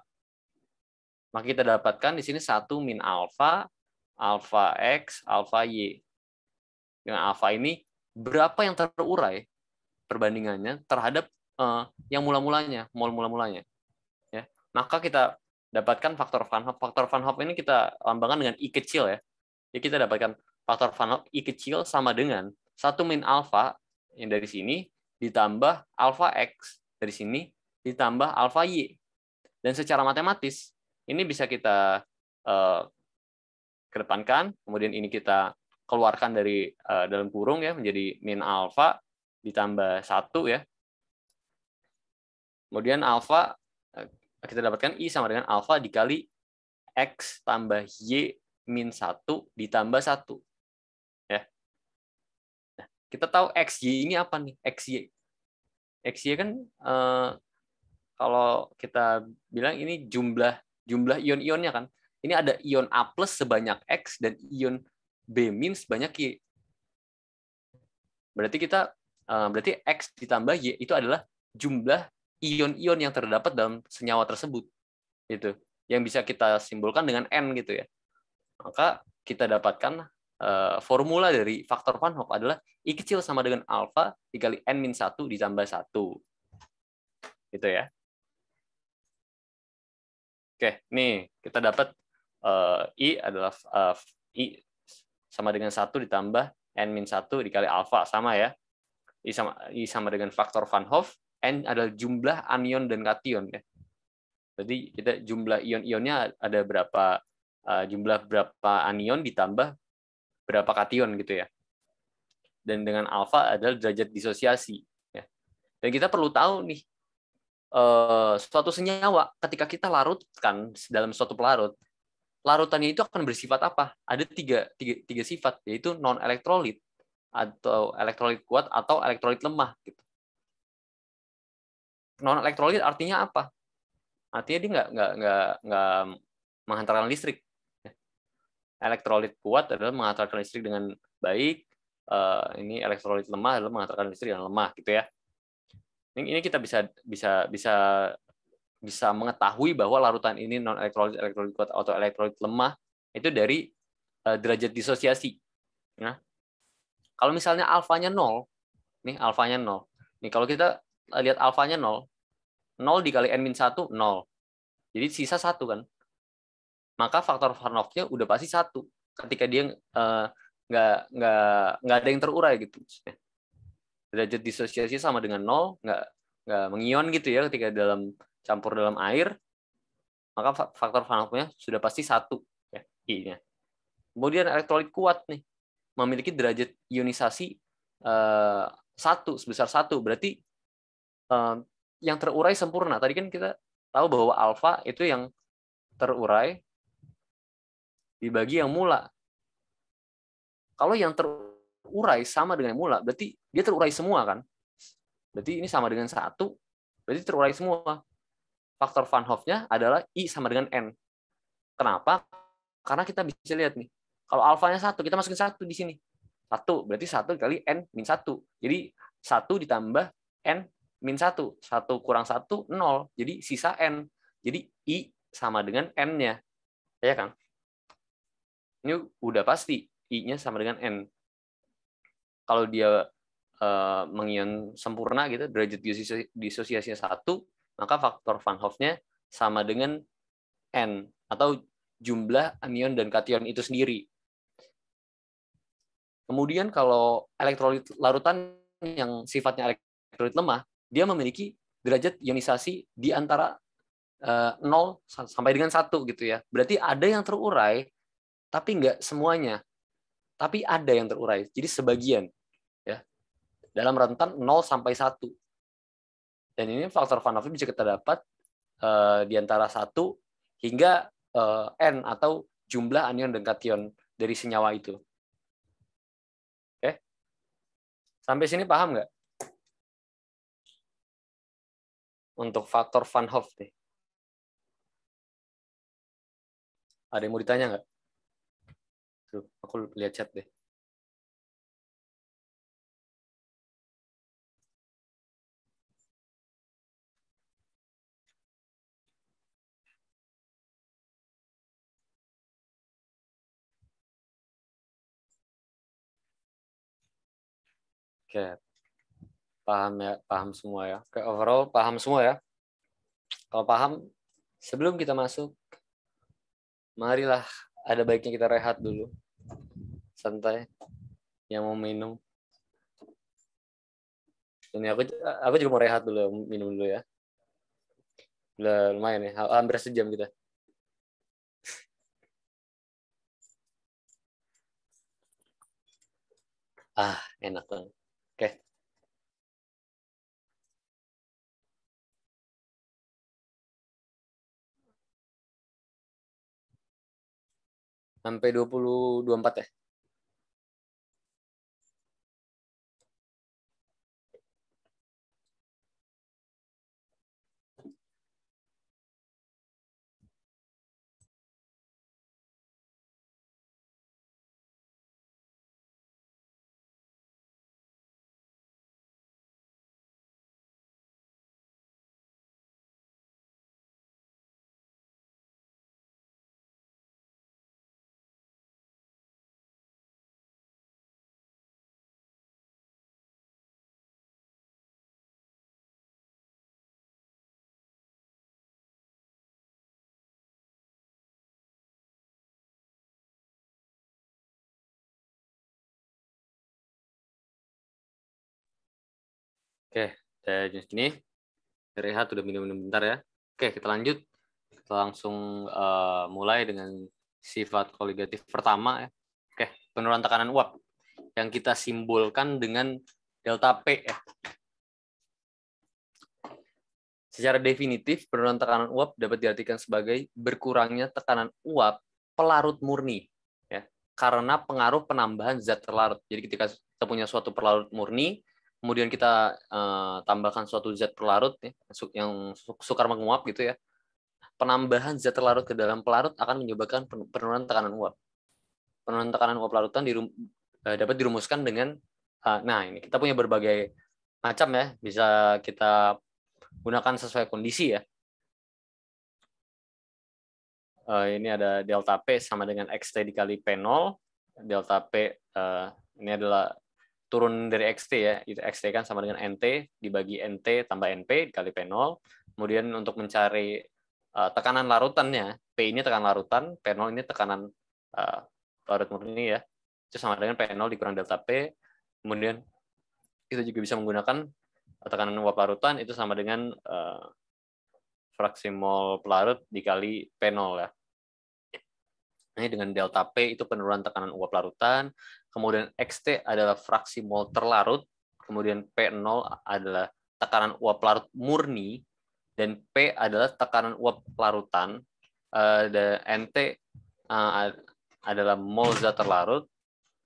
Maka kita dapatkan di sini 1 min alfa, alfa X, alfa Y. Dengan alfa ini berapa yang terurai perbandingannya terhadap yang mula-mulanya, mol mula-mulanya. Ya. Maka kita dapatkan faktor Van Hoff. Faktor Van Hoff ini kita lambangkan dengan I kecil ya. Jadi kita dapatkan faktor Van Hoff I kecil sama dengan 1 min alfa yang dari sini ditambah alfa X dari sini ditambah alfa Y. Dan secara matematis ini bisa kita kedepankan, kemudian ini kita keluarkan dari dalam kurung ya, menjadi min alfa ditambah 1 ya. Kemudian alfa kita dapatkan I sama dengan alfa dikali X tambah Y min 1 ditambah 1. Ya. Nah, kita tahu XY ini apa nih? XY. XY kan kalau kita bilang ini jumlah ion-ionnya kan. Ini ada ion A+ sebanyak X dan ion B- sebanyak Y. Berarti X ditambah Y itu adalah jumlah ion-ion yang terdapat dalam senyawa tersebut. Gitu. Yang bisa kita simbolkan dengan N gitu ya. Maka kita dapatkan formula dari faktor Van Hoff adalah I kecil sama dengan alfa dikali N-1 ditambah 1. Gitu ya. Oke, nih kita dapat I adalah I sama dengan 1 ditambah N-1 dikali alfa, sama ya. I sama dengan faktor Van Hoff, N adalah jumlah anion dan kation ya. Jadi kita jumlah ion-ionnya ada berapa, jumlah berapa anion ditambah berapa kation gitu ya. Dan dengan alfa adalah derajat disosiasi ya. Dan kita perlu tahu nih, suatu senyawa ketika kita larutkan dalam suatu pelarut, larutannya itu akan bersifat apa? Ada tiga sifat, yaitu non elektrolit atau elektrolit kuat atau elektrolit lemah gitu. Non elektrolit artinya apa? Artinya dia nggak menghantarkan listrik. Elektrolit kuat adalah menghantarkan listrik dengan baik. Ini elektrolit lemah adalah menghantarkan listrik dengan lemah gitu ya. Ini kita bisa mengetahui bahwa larutan ini non elektrolit, elektrolit kuat atau elektrolit lemah itu dari derajat disosiasi. Nah, kalau misalnya alfanya 0, nih alfanya 0. Nih kalau kita lihat alfanya 0 dikali N-1 0. Jadi sisa 1 kan. Maka faktor Van Hoff-nya udah pasti 1 ketika dia nggak ada yang terurai gitu. Derajat disosiasi sama dengan 0, nggak mengion gitu ya ketika campur dalam air, maka faktor Van Hoff-nya sudah pasti 1 ya, I-nya. Kemudian elektrolit kuat nih memiliki derajat ionisasi 1 sebesar 1, berarti yang terurai sempurna. Tadi kan kita tahu bahwa alfa itu yang terurai dibagi yang mula. Kalau yang terurai sama dengan yang mula, berarti dia terurai semua kan? Berarti ini sama dengan 1, berarti terurai semua. Faktor Van Hoff-nya adalah I sama dengan N. Kenapa? Karena kita bisa lihat nih, kalau alfanya 1, kita masukin 1 di sini. 1, berarti 1 kali N-1. Jadi 1 ditambah N-1. 1 kurang 1, 0. Jadi sisa N. Jadi I sama dengan N-nya. Ya kan? Ini udah pasti I-nya sama dengan N. Kalau dia mengion sempurna gitu, derajat disosiasinya 1, maka faktor Van Hoff-nya sama dengan N atau jumlah anion dan kation itu sendiri. Kemudian kalau elektrolit larutan yang sifatnya elektrolit lemah, dia memiliki derajat ionisasi di antara 0 sampai dengan 1 gitu ya. Berarti ada yang terurai, tapi nggak semuanya. Tapi ada yang terurai. Jadi sebagian ya. Dalam rentan 0 sampai 1. Dan ini faktor Van Hoff bisa kita dapat di antara 1 hingga N atau jumlah anion dan kation dari senyawa itu. Oke. Sampai sini paham nggak? Untuk faktor Van Hoff nih. Ada yang mau ditanya nggak? Tuh, aku lihat chat deh. Oke. Paham ya, paham semua ya. Oke, overall paham semua ya. Kalau paham, sebelum kita masuk, marilah ada baiknya kita rehat dulu. Santai. Yang mau minum. Ini aku juga mau rehat dulu, minum dulu ya. Udah lumayan ya, hampir sejam kita. Enak banget. Oke. Sampai 2024 ya. Oke, jam segini. Rehat, udah minum-minum bentar ya. Oke, kita lanjut. Kita langsung mulai dengan sifat koligatif pertama ya. Oke, penurunan tekanan uap yang kita simbolkan dengan delta P ya. Secara definitif, penurunan tekanan uap dapat diartikan sebagai berkurangnya tekanan uap pelarut murni ya, karena pengaruh penambahan zat terlarut. Jadi ketika kita punya suatu pelarut murni, kemudian kita tambahkan suatu zat pelarut ya, yang sukar menguap gitu ya, penambahan zat terlarut ke dalam pelarut akan menyebabkan penurunan tekanan uap. Penurunan tekanan uap larutan dapat dirumuskan dengan nah ini kita punya berbagai macam ya, bisa kita gunakan sesuai kondisi ya. Ini ada delta P sama dengan XT dikali P0. Delta P ini adalah turun dari XT ya. Itu XT kan sama dengan NT dibagi NT tambah NP dikali P0. Kemudian untuk mencari tekanan larutannya, P ini tekanan larutan, P0 ini tekanan larut murni ya. Itu sama dengan P0 dikurang delta P. Kemudian kita juga bisa menggunakan tekanan uap larutan itu sama dengan fraksi mol pelarut dikali P0 ya. Ini dengan delta P itu penurunan tekanan uap larutan, kemudian XT adalah fraksi mol terlarut, kemudian P0 adalah tekanan uap larut murni, dan P adalah tekanan uap larutan, dan NT adalah mol zat terlarut,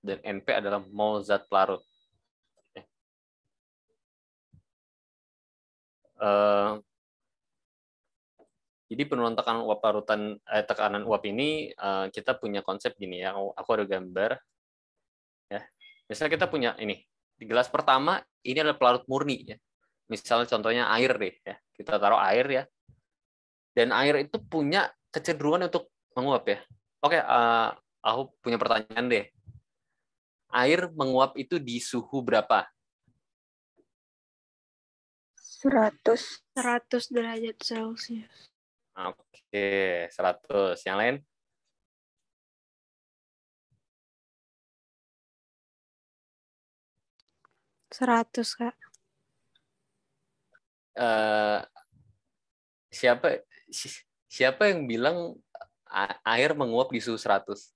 dan NP adalah mol zat pelarut. Jadi penurunan tekanan uap larutan, tekanan uap ini kita punya konsep gini ya. Aku ada gambar. Ya. Misalnya kita punya ini di gelas pertama ini adalah pelarut murni ya. Misalnya contohnya air deh ya. Kita taruh air ya. Dan air itu punya kecenderungan untuk menguap ya. Oke, aku punya pertanyaan deh. air menguap itu di suhu berapa? 100. 100 derajat Celcius. Oke, 100. Yang lain? 100, Kak. Siapa yang bilang air menguap di suhu 100?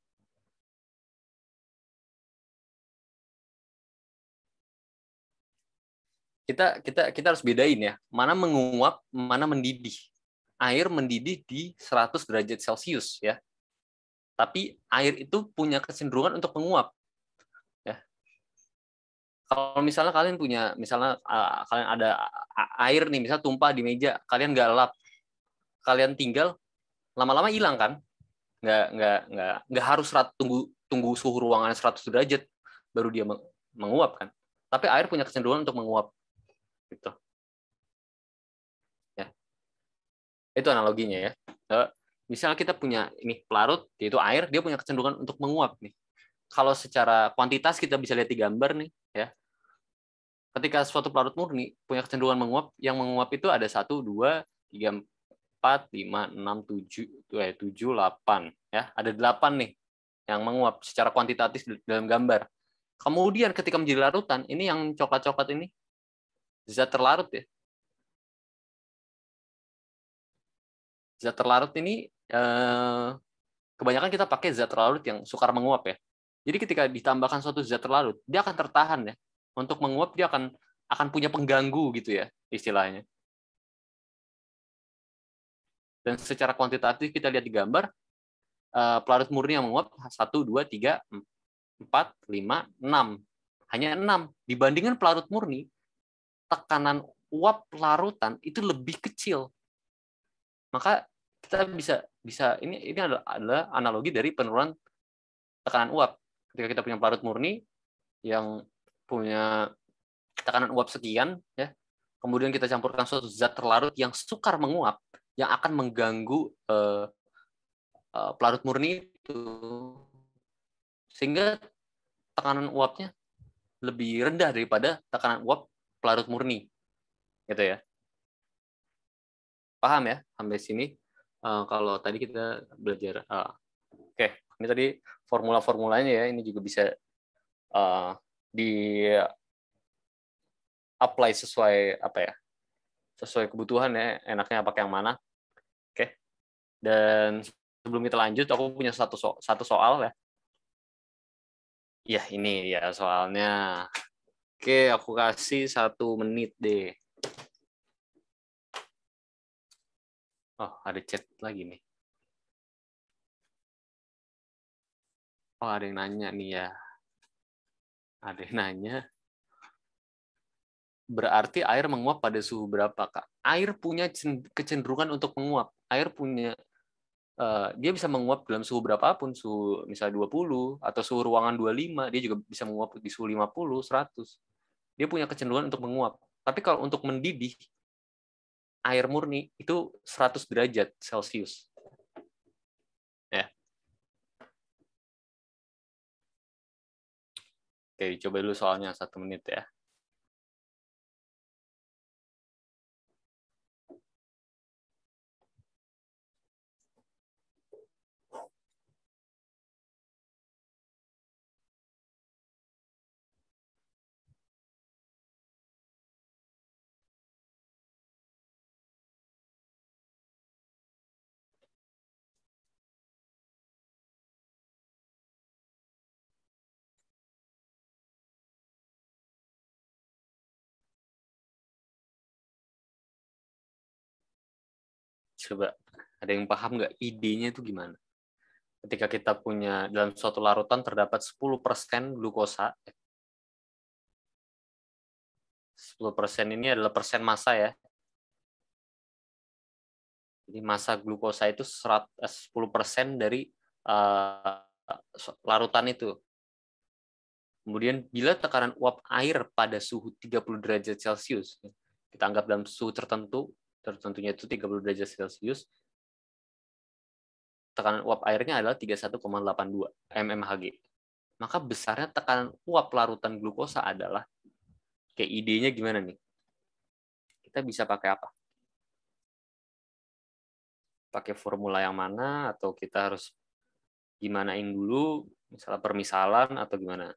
Kita harus bedain ya, mana menguap, mana mendidih. Air mendidih di 100 derajat Celcius ya. Tapi air itu punya kecenderungan untuk menguap. Ya. Kalau misalnya kalian punya, kalian ada air nih, misal tumpah di meja, kalian nggak lap, kalian tinggal, lama-lama hilang kan? Nggak harus tunggu suhu ruangan 100 derajat baru dia menguap kan? Tapi air punya kecenderungan untuk menguap, gitu. Ya, itu analoginya ya. Misalnya kita punya ini pelarut, yaitu air, dia punya kecenderungan untuk menguap nih. Kalau secara kuantitas kita bisa lihat di gambar nih, ya. Ketika suatu pelarut murni punya kecenderungan menguap, yang menguap itu ada 1, 2, 3, 4, 5, 6, 7, 8. Ya. Ada 8 nih yang menguap secara kuantitatif dalam gambar. Kemudian ketika menjadi larutan, ini yang coklat-coklat ini, zat terlarut ya. Zat terlarut ini, kebanyakan kita pakai zat terlarut yang sukar menguap ya. Jadi ketika ditambahkan suatu zat terlarut, dia akan tertahan ya. Untuk menguap dia akan punya pengganggu gitu ya istilahnya. Dan secara kuantitatif kita lihat di gambar, pelarut murni yang menguap 1, 2, 3, 4, 5, 6. Hanya 6. Dibandingkan pelarut murni, tekanan uap larutan itu lebih kecil. Maka kita bisa ini adalah analogi dari penurunan tekanan uap. Ketika kita punya pelarut murni yang punya tekanan uap sekian, ya, kemudian kita campurkan suatu zat terlarut yang sukar menguap, yang akan mengganggu pelarut murni itu, sehingga tekanan uapnya lebih rendah daripada tekanan uap pelarut murni, gitu ya. Paham ya sampai sini? Kalau tadi kita belajar, oke, ini tadi formula-formulanya ya, ini juga bisa di apply sesuai apa ya, sesuai kebutuhan ya, enaknya pakai yang mana. Oke. Dan sebelum kita lanjut, aku punya satu soal ya. Ya ini ya soalnya. Oke, aku kasih 1 menit deh. Oh, ada chat lagi nih. Oh, ada yang nanya nih ya. Ada yang nanya. Berarti air menguap pada suhu berapa, Kak? Air punya kecenderungan untuk menguap. Air punya, dia bisa menguap dalam suhu berapapun, suhu misalnya 20, atau suhu ruangan 25, dia juga bisa menguap di suhu 50, 100. Dia punya kecenderungan untuk menguap. Tapi kalau untuk mendidih, air murni itu 100 derajat Celcius. Ya. Oke, coba dulu soalnya 1 menit ya. Coba, ada yang paham nggak idenya itu gimana? Ketika kita punya dalam suatu larutan terdapat 10% glukosa. 10% ini adalah persen massa ya. Jadi massa glukosa itu 10% dari larutan itu. Kemudian bila tekanan uap air pada suhu 30 derajat Celcius, kita anggap dalam suhu tertentunya itu 30 derajat Celcius, tekanan uap airnya adalah 31,82 mmHg. maka besarnya tekanan uap larutan glukosa adalah, kayak idenya gimana nih? Kita bisa pakai apa? Pakai formula yang mana, atau kita harus gimanain dulu, misalnya permisalan atau gimana?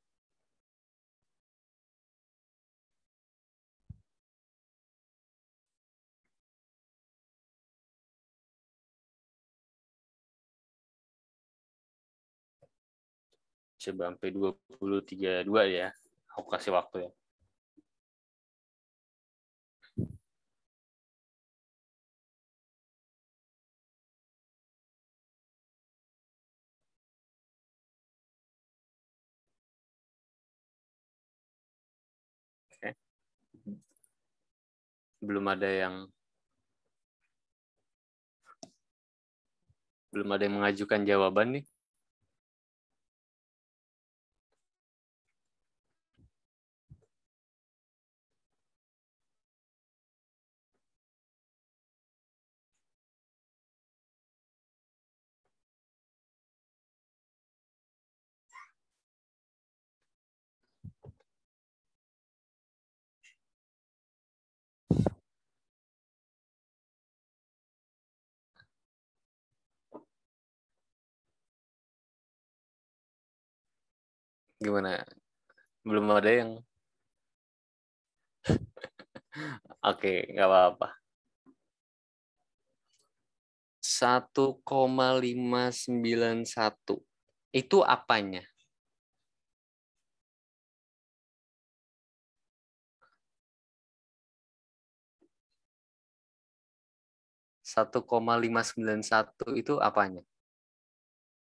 Coba sampai 23.2 ya. Aku kasih waktu ya. Oke. Belum ada yang mengajukan jawaban nih. Gimana? Belum ada yang Oke, nggak apa-apa. 1,591 itu apanya? Satu 1,591 itu apanya?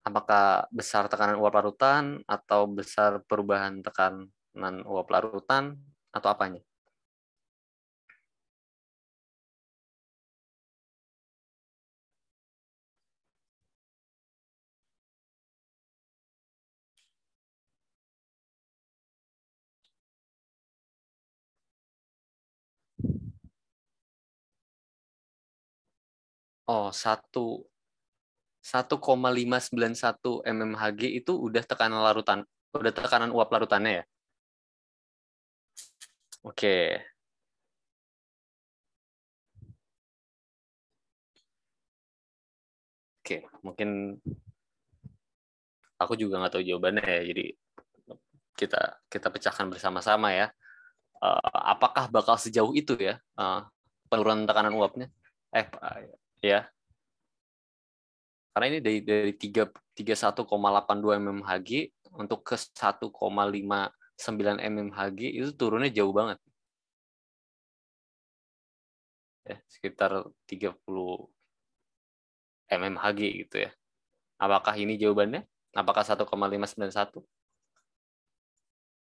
Apakah besar tekanan uap larutan atau besar perubahan tekanan uap larutan atau apanya? Oh, 1,591 mmHg itu udah tekanan larutan, udah tekanan uap larutannya ya? Oke. Oke, mungkin aku juga nggak tahu jawabannya ya, jadi kita pecahkan bersama-sama ya. Apakah bakal sejauh itu ya penurunan tekanan uapnya? Ya. Karena ini dari 31,82 mmHg untuk ke 1,59 mmHg itu turunnya jauh banget. Ya, sekitar 30 mmHg gitu ya. Apakah ini jawabannya? Apakah 1,591?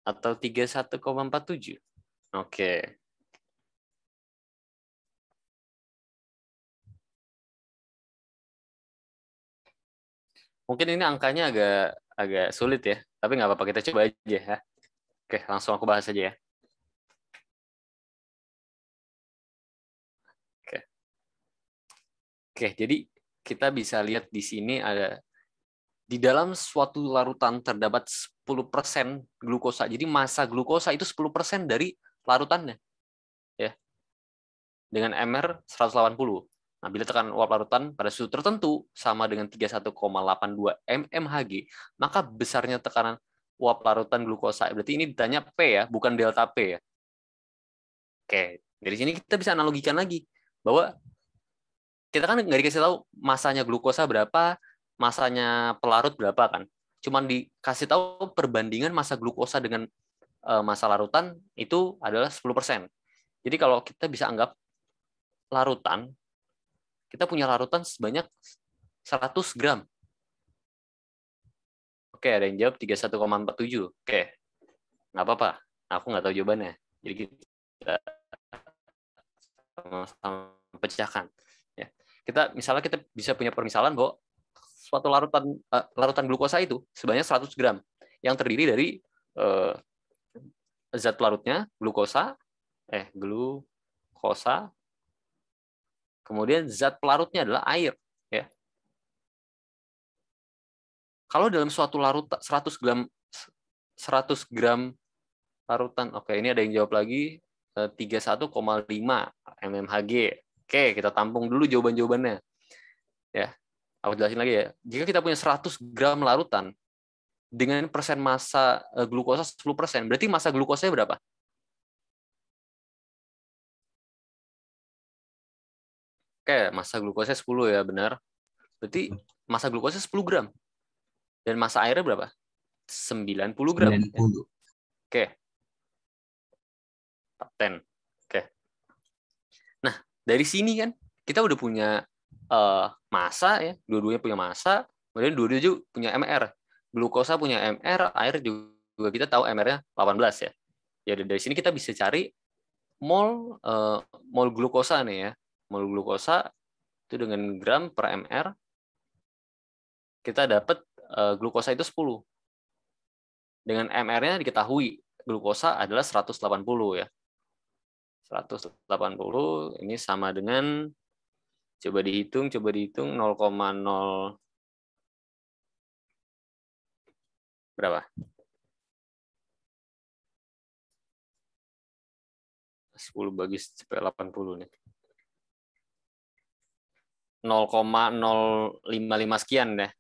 Atau 31,47? Oke. Mungkin ini angkanya agak sulit ya, tapi nggak apa-apa, kita coba aja ya. Oke, langsung aku bahas aja ya. Oke, jadi kita bisa lihat di sini ada di dalam suatu larutan terdapat 10% glukosa. Jadi massa glukosa itu 10% dari larutannya. Ya. Dengan MR 180. Nah, bila tekanan uap larutan pada suhu tertentu sama dengan 31,82 mmHg, maka besarnya tekanan uap larutan glukosa. Berarti ini ditanya P ya, bukan delta P ya. Oke, dari sini kita bisa analogikan lagi bahwa kita kan nggak dikasih tahu masanya glukosa berapa, masanya pelarut berapa kan. Cuman dikasih tahu perbandingan massa glukosa dengan massa larutan itu adalah 10%. Jadi kalau kita bisa anggap larutan, kita punya larutan sebanyak 100 gram. Oke, ada yang jawab 31,47. Oke, nggak apa-apa. Aku nggak tahu jawabannya. Jadi kita sama-sama pecahkan. Ya. Misalnya kita bisa punya permisalan bahwa suatu larutan glukosa itu sebanyak 100 gram yang terdiri dari zat pelarutnya glukosa, kemudian zat pelarutnya adalah air. Ya. Kalau dalam suatu larutan 100 gram 100 gram larutan. Oke, ini ada yang jawab lagi 31,5 mmHg. Oke, kita tampung dulu jawaban-jawabannya. Ya, aku jelasin lagi ya. Jika kita punya 100 gram larutan dengan persen massa glukosa 10%, berarti massa glukosanya berapa? Oke, massa glukosanya 10 ya, benar. Berarti massa glukosa 10 gram. Dan massa airnya berapa? 90 gram. 90. Oke. Top 10. Oke. Nah, dari sini kan kita udah punya massa ya, dua-duanya punya massa, kemudian dua-duanya juga punya MR. Glukosa punya MR, air juga kita tahu MR-nya 18 ya. Ya dari sini kita bisa cari mol glukosa nih ya. Mol glukosa itu dengan gram per MR kita dapat glukosa itu 10. Dengan MR-nya diketahui glukosa adalah 180 ya. 180 ini sama dengan coba dihitung 0,0 berapa? 10 bagi 80 nih. 0,055 sekian deh.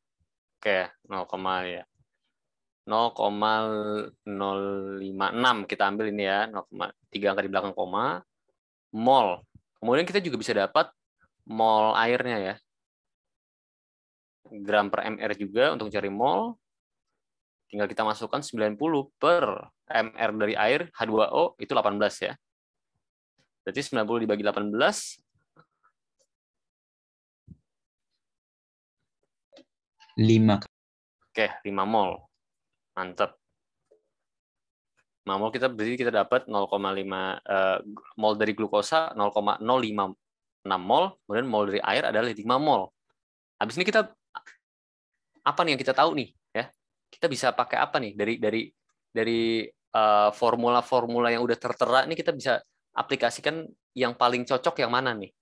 Oke, 0,056 kita ambil ini ya, 0,3 angka di belakang koma, mol. Kemudian kita juga bisa dapat mol airnya ya. Gram per mr juga untuk cari mol. Tinggal kita masukkan 90 per mr dari air H2O itu 18 ya. Berarti 90 dibagi 18 5. Oke, 5 mol. Mantap. 5 mol berarti kita dapat 0,5 mol dari glukosa 0,056 mol, kemudian mol dari air adalah 5 mol. Habis ini kita apa nih yang kita tahu nih ya? Kita bisa pakai apa nih dari formula-formula yang udah tertera nih, kita bisa aplikasikan yang paling cocok yang mana nih?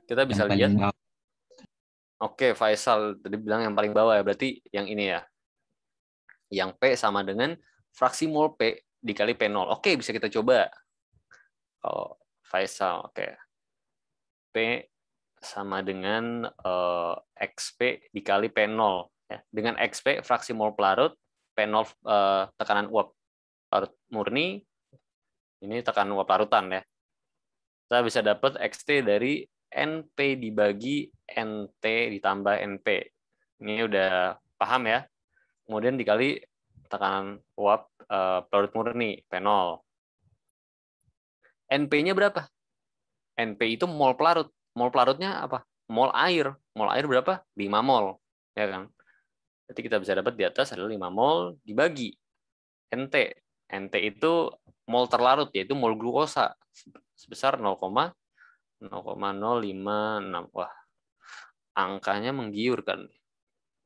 Kita bisa lihat. Oke, Faisal tadi bilang yang paling bawah ya, berarti yang ini ya. Yang P sama dengan fraksi mol P dikali P0. Oke, bisa kita coba. Kalau Faisal, oke. P sama dengan XP dikali P0. Ya. Dengan XP fraksi mol pelarut, P0 tekanan uap larut murni, ini tekanan uap larutan ya. Kita bisa dapat XT dari NP dibagi NT ditambah NP. Ini udah paham ya. Kemudian dikali tekanan uap pelarut murni, P0. NP-nya berapa? NP itu mol pelarut. Mol pelarutnya apa? Mol air. Mol air berapa? 5 mol. Ya kan? Jadi kita bisa dapat di atas adalah 5 mol dibagi NT. NT itu mol terlarut, yaitu mol glukosa. Sebesar 0,056. Wah, angkanya menggiurkan.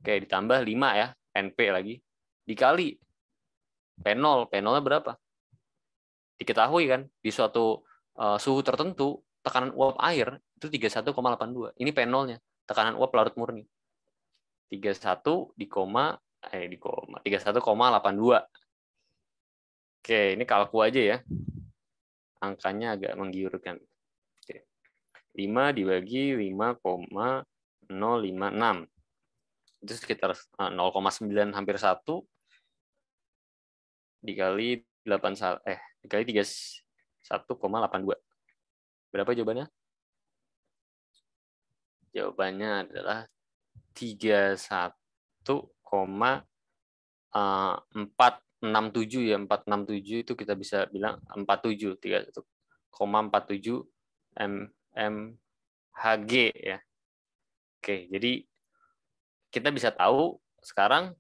Oke, ditambah 5 ya, NP lagi. Dikali P0. P0-nya berapa? Diketahui kan, di suatu suhu tertentu, tekanan uap air itu 31,82. Ini P0-nya, tekanan uap larut murni. 31,82. Oke, ini kalku aja ya. Angkanya agak menggiurkan. 5 dibagi 5,056. Itu sekitar 0,9 hampir 1 dikali 31,82. Berapa jawabannya? Jawabannya adalah 31,467 ya. 467 itu kita bisa bilang 47, 31,47 mmHg ya. Oke, jadi kita bisa tahu sekarang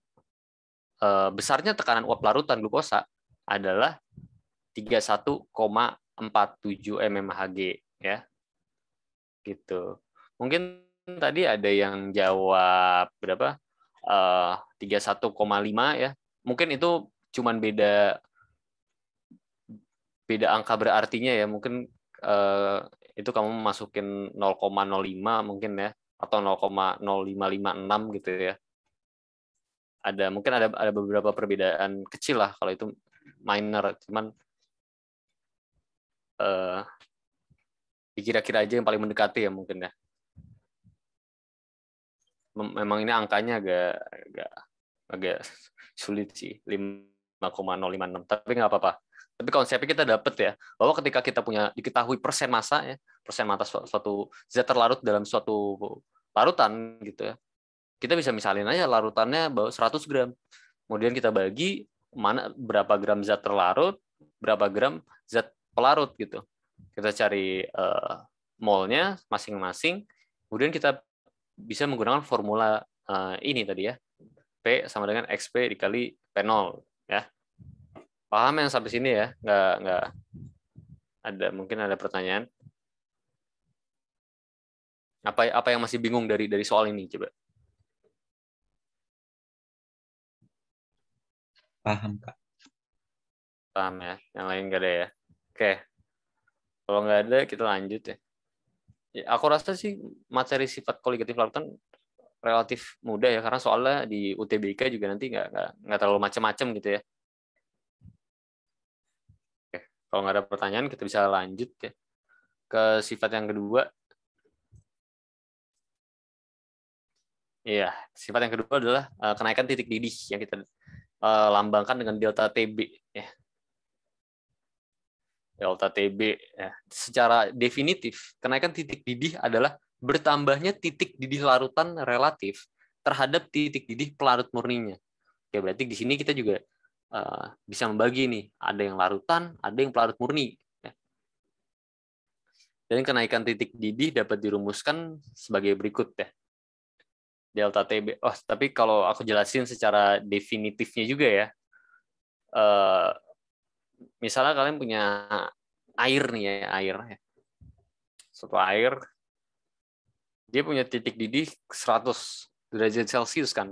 besarnya tekanan uap larutan glukosa adalah 31,47 mmHg ya. Gitu. Mungkin tadi ada yang jawab berapa? 31,5 ya. Mungkin itu cuman beda angka berartinya ya. Mungkin itu kamu masukin 0,05 mungkin ya, atau 0,0556 gitu ya. mungkin ada beberapa perbedaan kecil lah kalau itu minor, cuman dikira-kira aja yang paling mendekati ya mungkin ya. Memang ini angkanya agak sulit sih, 5,056, tapi nggak apa-apa. Tapi konsepnya kita dapat ya, bahwa ketika kita diketahui persen massa ya, persen massa suatu zat terlarut dalam suatu larutan gitu ya, kita bisa misalin aja larutannya 100 gram. Kemudian kita bagi berapa gram zat terlarut, berapa gram zat pelarut gitu. Kita cari molnya masing-masing, kemudian kita bisa menggunakan formula ini tadi ya, P sama dengan XP dikali P0 ya. Paham yang sampai sini ya? Nggak mungkin ada pertanyaan? Apa yang masih bingung dari soal ini coba? Paham, Kak. Paham ya? Yang lain nggak ada ya? Oke. Kalau nggak ada, kita lanjut ya. Aku rasa sih materi sifat koligatif larutan relatif mudah ya, karena soalnya di UTBK juga nanti nggak terlalu macam-macam gitu ya. Oke. Kalau nggak ada pertanyaan, kita bisa lanjut ya ke sifat yang kedua. Iya, sifat yang kedua adalah kenaikan titik didih yang kita lambangkan dengan delta TB ya. Delta TB ya. Secara definitif, kenaikan titik didih adalah bertambahnya titik didih larutan relatif terhadap titik didih pelarut murninya. Oke, berarti di sini kita juga bisa membagi nih, ada yang larutan, ada yang pelarut murni ya. Dan kenaikan titik didih dapat dirumuskan sebagai berikut ya. Delta TB. Oh, tapi kalau aku jelasin secara definitifnya juga ya. Misalnya kalian punya air nih ya, air. Suatu air, dia punya titik didih 100 derajat Celcius kan.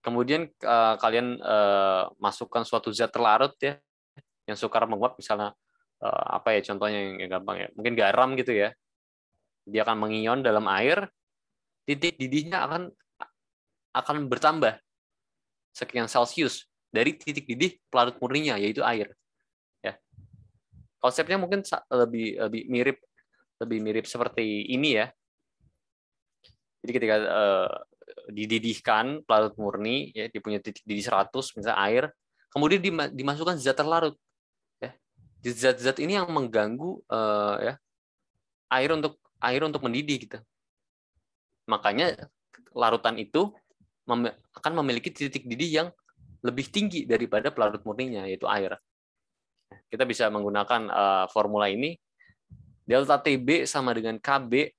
Kemudian kalian masukkan suatu zat terlarut ya, yang sukar menguap, misalnya apa ya contohnya yang gampang ya, mungkin garam gitu ya. Dia akan mengion dalam air, titik didihnya akan bertambah sekian Celcius dari titik didih pelarut murninya, yaitu air. Ya. Konsepnya mungkin lebih mirip seperti ini ya. Jadi ketika dididihkan pelarut murni, ya, dia punya titik didih 100, misalnya air, kemudian dimasukkan zat terlarut. Ya. Zat-zat ini yang mengganggu ya, air untuk mendidih gitu. Makanya larutan itu akan memiliki titik didih yang lebih tinggi daripada pelarut murninya, yaitu air. Kita bisa menggunakan formula ini, delta TB sama dengan KB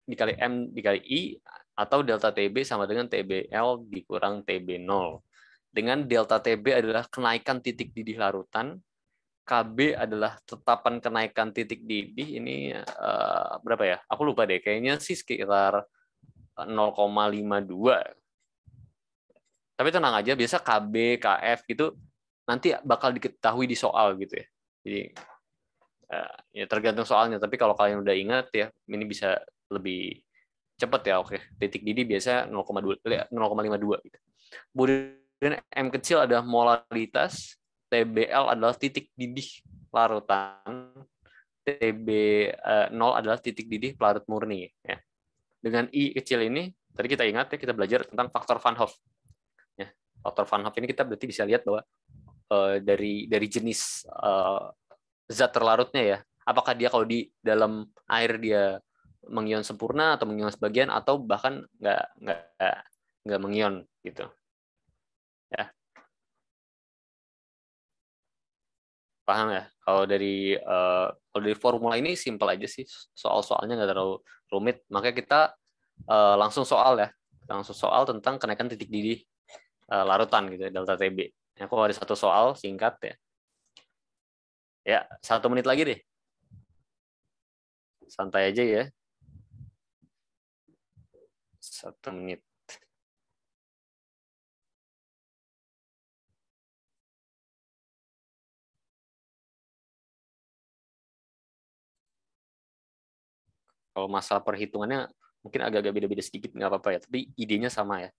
dikali M dikali I, atau delta TB sama dengan TBL dikurang TB0. Dengan delta TB adalah kenaikan titik didih larutan, KB adalah tetapan kenaikan titik didih, ini berapa ya? Aku lupa deh, kayaknya sih sekitar 0,52. Tapi tenang aja, biasa KB, KF gitu nanti bakal diketahui di soal gitu ya. Jadi ya tergantung soalnya, tapi kalau kalian udah ingat ya, ini bisa lebih cepat ya. Oke, titik didih biasa 0,52 gitu. Kemudian M kecil ada molaritas, TBL adalah titik didih larutan, TB0 adalah titik didih pelarut murni ya. Dengan I kecil ini, tadi kita ingat ya, kita belajar tentang faktor Van Hoff. Ya, faktor Van Hoff ini kita berarti bisa lihat bahwa dari jenis zat terlarutnya ya, apakah dia kalau di dalam air dia mengion sempurna atau mengion sebagian, atau bahkan nggak mengion gitu ya. Paham ya? Kalau dari formula ini simpel aja sih, soal-soalnya nggak terlalu rumit. Makanya kita langsung soal ya, langsung soal tentang kenaikan titik didih larutan gitu, delta TB. Aku ada satu soal singkat ya. Ya, 1 menit lagi deh. Santai aja ya. 1 menit. Kalau masalah perhitungannya Mungkin agak-agak beda-beda sedikit, nggak apa-apa ya. Tapi idenya sama ya.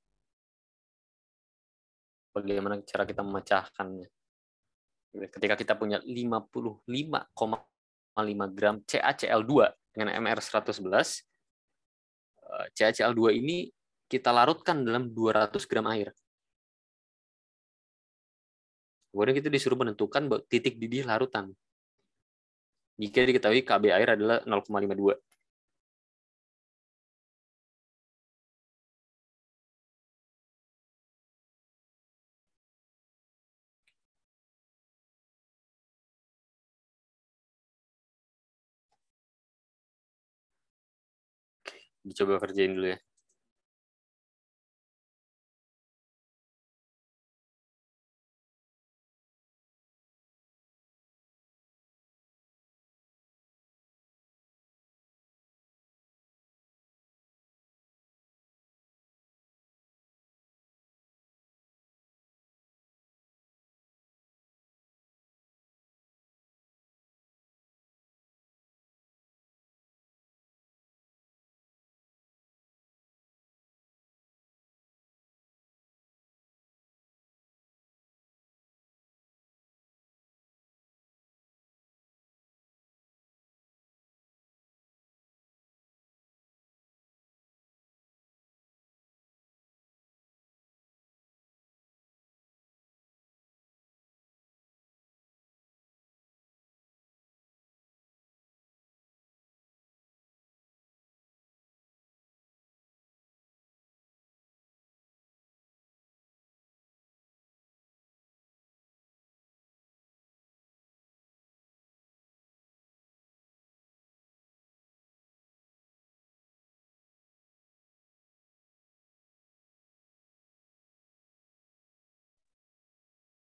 Bagaimana cara kita memecahkannya. Ketika kita punya 55,5 gram CaCl2 dengan MR 111, CaCl2 ini kita larutkan dalam 200 gram air. Kemudian kita disuruh menentukan titik didih larutan. Jika diketahui Kb air adalah 0,52. Dicoba kerjain dulu ya.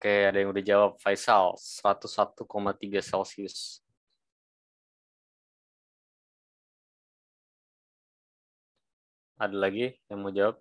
Oke, ada yang udah jawab. Faisal, 101,3 Celcius. Ada lagi yang mau jawab?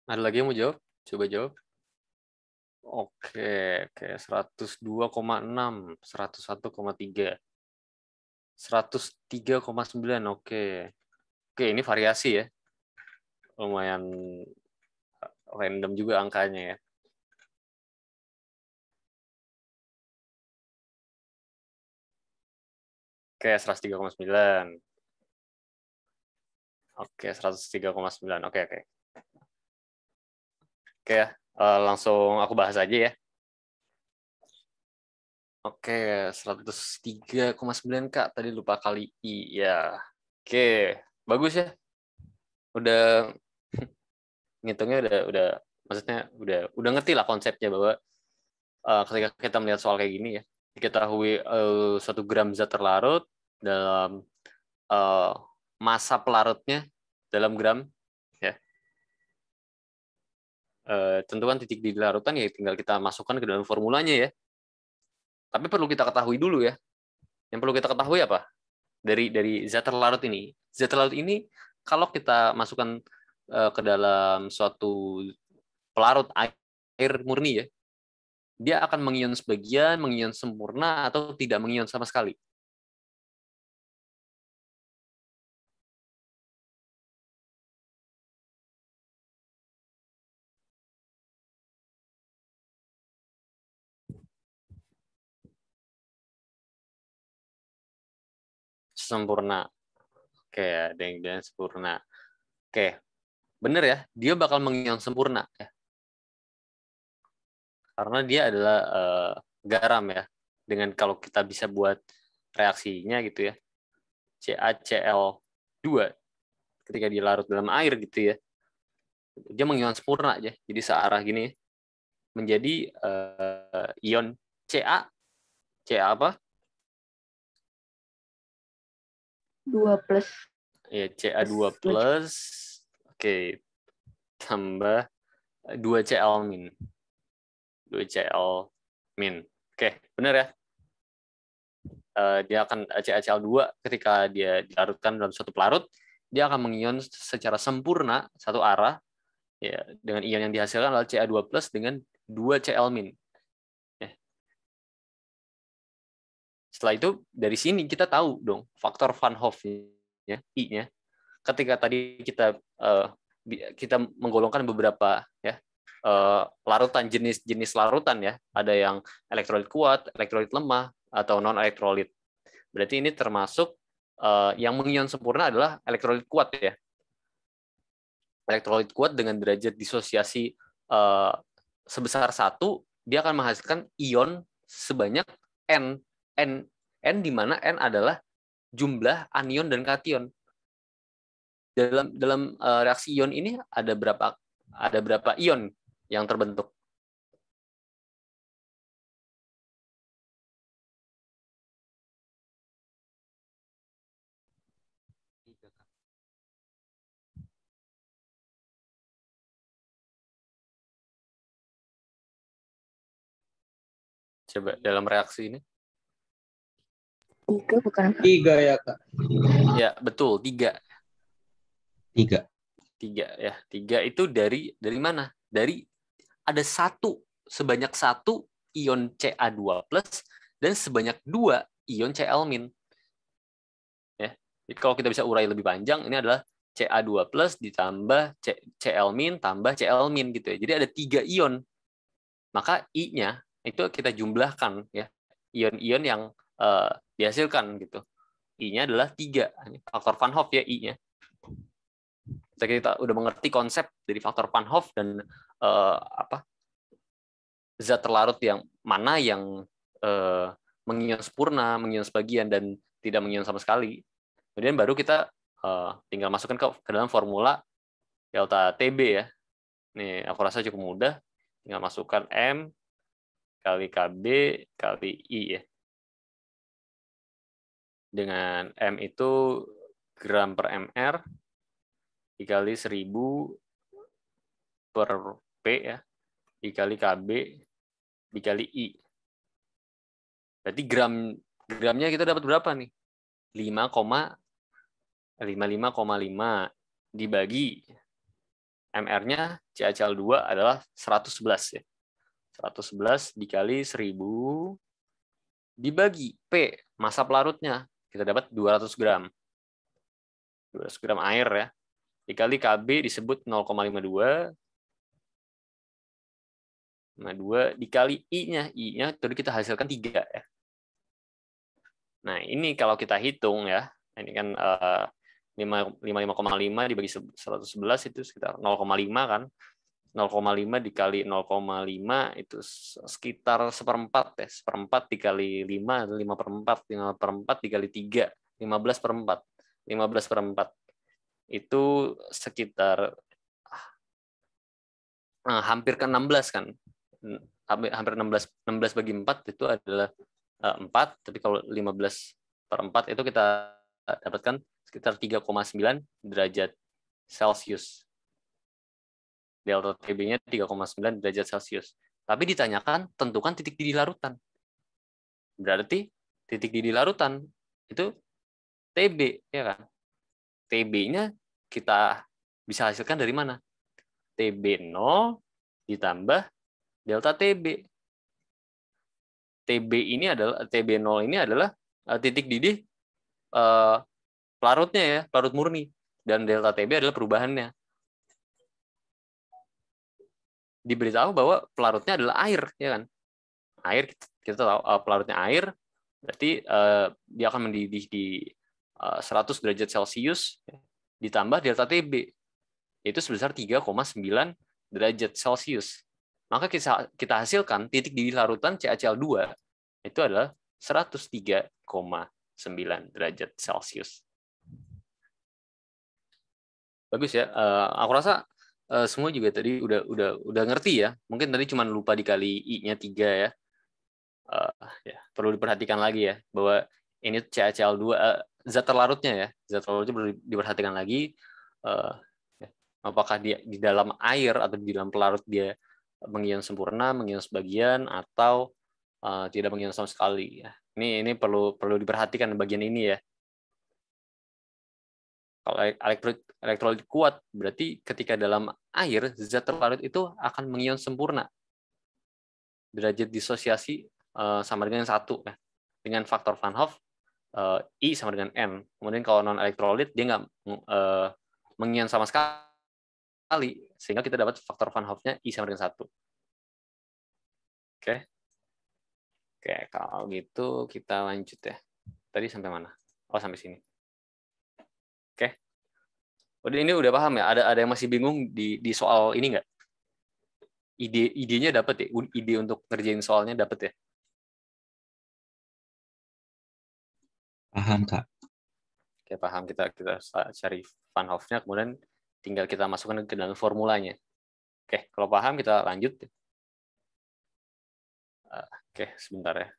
Ada lagi yang mau jawab? Coba jawab. Oke, 102,6, 101,3, 103,9. Oke. Oke, ini variasi ya. Lumayan random juga angkanya ya. Oke, 103,9. Oke, 103,9. Oke, oke. Oke, langsung aku bahas aja ya. Oke, 103,9 Kak. Tadi lupa kali I ya. Oke, bagus ya. Udah ngitungnya udah maksudnya udah ngerti lah konsepnya bahwa ketika kita melihat soal kayak gini ya, diketahui 1 gram zat terlarut dalam massa pelarutnya dalam gram ya. Tentukan titik di larutan ya tinggal kita masukkan ke dalam formulanya ya. Tapi perlu kita ketahui dulu ya. Yang perlu kita ketahui apa? Dari zat terlarut ini. Zat terlarut ini kalau kita masukkan ke dalam suatu pelarut air murni ya, dia akan mengion sebagian, mengion sempurna, atau tidak mengion sama sekali. Sempurna. Oke, ada yang bilang sempurna. Oke. bener ya, dia bakal mengion sempurna ya. Karena dia adalah garam ya. Dengan kalau kita bisa buat reaksinya gitu ya, CaCl2 ketika dia larut dalam air gitu ya, dia mengion sempurna aja. Jadi searah gini menjadi ion Ca apa? 2+. Ya, Ca2+, oke, tambah 2Cl-. 2Cl-. Oke, benar ya? Dia akan CaCl2 ketika dia dilarutkan dalam suatu pelarut, dia akan mengion secara sempurna satu arah ya, dengan ion yang dihasilkan adalah Ca2+ dengan 2Cl-. Ya. Setelah itu dari sini kita tahu dong faktor Van Hoff-nya, I-nya. Ketika tadi kita menggolongkan beberapa ya larutan, jenis larutan ya, ada yang elektrolit kuat, elektrolit lemah, atau non elektrolit. Berarti ini termasuk yang mengion sempurna adalah elektrolit kuat ya. Elektrolit kuat dengan derajat disosiasi sebesar 1, dia akan menghasilkan ion sebanyak N di mana N adalah jumlah anion dan kation. Dalam reaksi ion ini ada berapa ion yang terbentuk? Coba dalam reaksi ini. 3 bukan? 3 ya, Kak. Ya, betul, 3. 3. 3 ya. 3 itu dari mana? Dari ada sebanyak 1 ion Ca2+ dan sebanyak 2 ion Cl-. Ya. Jadi kalau kita bisa urai lebih panjang, ini adalah Ca2+ ditambah Cl- tambah Cl- gitu ya. Jadi ada 3 ion. Maka I-nya itu kita jumlahkan ya. Ion-ion yang dihasilkan gitu. I-nya adalah 3. Faktor Van Hoff ya I-nya. Kita udah mengerti konsep dari faktor Van Hoff dan zat terlarut yang mana yang mengion sempurna, mengion sebagian, dan tidak mengion sama sekali. Kemudian baru kita tinggal masukkan ke dalam formula delta TB ya. Nih, aku rasa cukup mudah. Tinggal masukkan M kali KB kali I ya. Dengan M itu gram per mR dikali 1000 per P ya, dikali KB dikali I. Berarti gramnya kita dapat berapa nih? 5,55,5 dibagi MR-nya CaCl2 adalah 111 ya. 111 dikali 1000 dibagi P, massa pelarutnya. Kita dapat 200 gram. 200 gram air ya. Dikali KB disebut 0,52. 52 dikali I-nya. I-nya tadi kita hasilkan 3 ya. Nah, ini kalau kita hitung ya. Ini kan 55,5 dibagi 111 itu sekitar 0,5 kan. 0,5 dikali 0,5 itu sekitar 1/4 ya. 1/4 dikali 5 5/4. 5/4 dikali 3 15/4. 15/4 itu sekitar hampir ke 16 kan. Hampir 16 bagi 4 itu adalah 4, tapi kalau 15/4 itu kita dapatkan sekitar 3,9 derajat Celcius. Delta TB-nya 3,9 derajat Celcius. Tapi ditanyakan tentukan titik didih larutan. Berarti titik didih larutan itu TB, ya kan? TB-nya kita bisa hasilkan dari mana? TB0 ditambah delta TB. TB0 ini adalah titik didih pelarutnya ya, pelarut murni, dan delta TB adalah perubahannya. Diberitahu bahwa pelarutnya adalah air, ya kan? Air kita tahu pelarutnya air, berarti dia akan mendidih di 100 derajat Celcius ditambah delta TB. yaitu sebesar 3,9 derajat Celcius. Maka kita hasilkan titik di larutan CaCl2 itu adalah 103,9 derajat Celcius. Bagus ya. Aku rasa semua juga tadi udah ngerti ya. Mungkin tadi cuma lupa dikali I-nya 3 ya. Ya, perlu diperhatikan lagi ya bahwa ini CaCl2 zat terlarutnya ya. Zat terlarutnya perlu diperhatikan lagi. Apakah dia di dalam air atau di dalam pelarut dia mengion sempurna, mengion sebagian, atau tidak mengion sama sekali ya. Ini perlu diperhatikan bagian ini ya. Kalau elektrolit kuat, berarti ketika dalam air, zat terlarut itu akan mengion sempurna. Derajat disosiasi sama dengan 1. Ya. Dengan faktor Van Hoff, I sama dengan N. Kemudian kalau non-elektrolit, dia nggak mengion sama sekali. Sehingga kita dapat faktor Van Hoff-nya I sama dengan 1. Oke. Oke, kalau gitu kita lanjut ya. Tadi sampai mana? Oh, sampai sini. Oke. Ini udah paham ya? Ada yang masih bingung di soal ini nggak? Idenya dapat ya? Ide untuk ngerjain soalnya dapat ya? Paham, Kak. Oke, paham. Kita cari Van Hoff-nya, kemudian tinggal kita masukkan ke dalam formulanya. Oke, kalau paham kita lanjut. Oke, sebentar ya.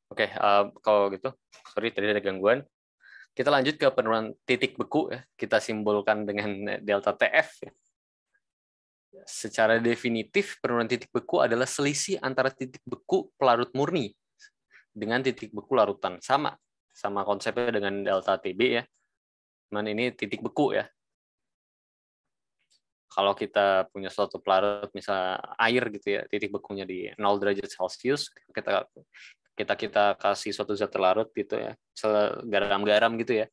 Oke, kalau gitu, sorry tadi ada gangguan. Kita lanjut ke penurunan titik beku ya. Kita simbolkan dengan delta TF. Ya. Secara definitif, penurunan titik beku adalah selisih antara titik beku pelarut murni dengan titik beku larutan. Sama konsepnya dengan delta TB ya. Cuman ini titik beku ya. Kalau kita punya suatu pelarut, misalnya air gitu ya, titik bekunya di 0 derajat Celcius, kita kasih suatu zat terlarut gitu ya, garam-garam gitu ya,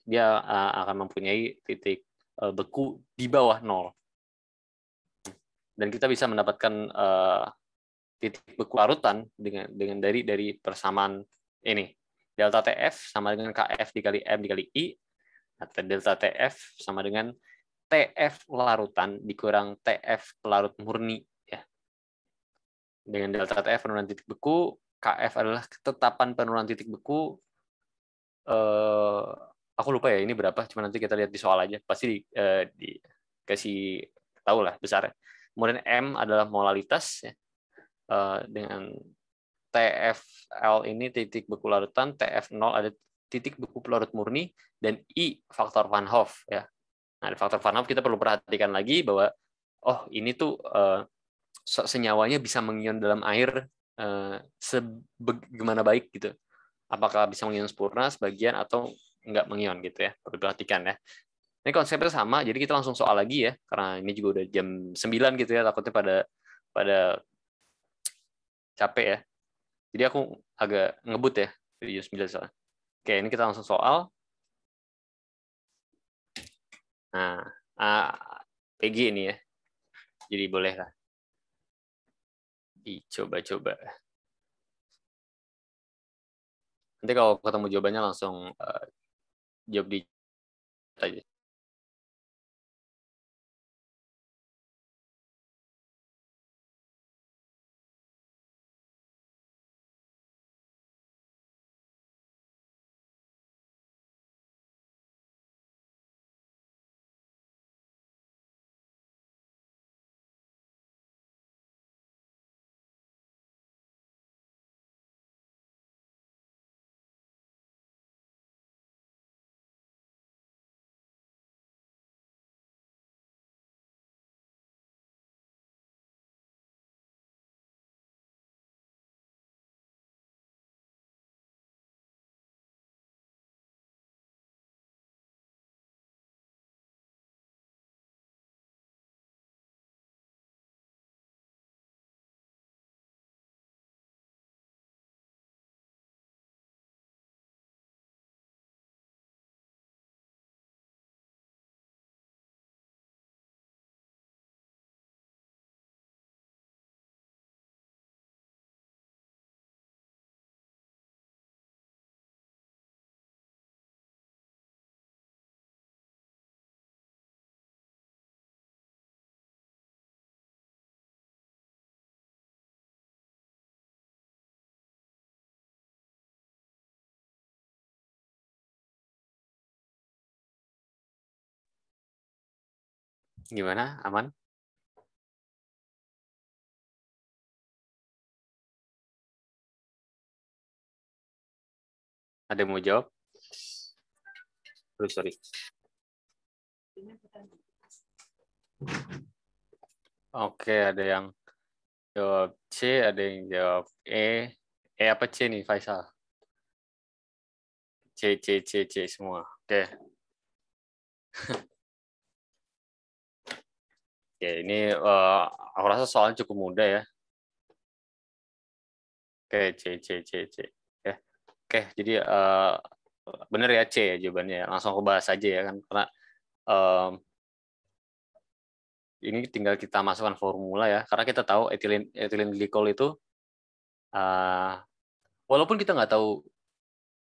dia akan mempunyai titik beku di bawah 0. Dan kita bisa mendapatkan titik beku larutan dengan dari persamaan ini. Delta TF sama dengan KF dikali M dikali I, atau delta TF sama dengan TF larutan dikurang TF pelarut murni ya. Dengan delta TF penurunan titik beku, KF adalah ketetapan penurunan titik beku. Aku lupa ya ini berapa, cuma nanti kita lihat di soal aja. Pasti dikasih tahu lah besar. Kemudian M adalah molalitas ya. Dengan TFL ini titik beku larutan, TF0 ada titik beku pelarut murni, dan I faktor Van Hoff ya. Nah, faktor Van Hoff kita perlu perhatikan lagi bahwa ini tuh senyawanya bisa mengion dalam air sebagaimana baik gitu. Apakah bisa mengion sempurna sebagian atau enggak mengion gitu ya. Perlu perhatikan ya. Ini konsepnya sama, jadi kita langsung soal lagi ya, karena ini juga udah jam 9 gitu ya, takutnya pada capek ya. Jadi aku agak ngebut ya di jam 9 soalnya. Oke, ini kita langsung soal. Nah, PG ini ya. Jadi boleh lah dicoba-coba. Nanti kalau ketemu jawabannya langsung jawab di chat aja. Gimana? Aman? Ada yang mau jawab? Sorry. Oke, ada yang jawab C, ada yang jawab E. E apa C nih, Faisal? C semua. Oke. Oke, ini aku rasa soalnya cukup mudah ya. Oke, C. Oke, jadi benar ya C ya jawabannya. Langsung aku bahas aja ya kan, karena ini tinggal kita masukkan formula ya. Karena kita tahu ethylene glycol itu, walaupun kita nggak tahu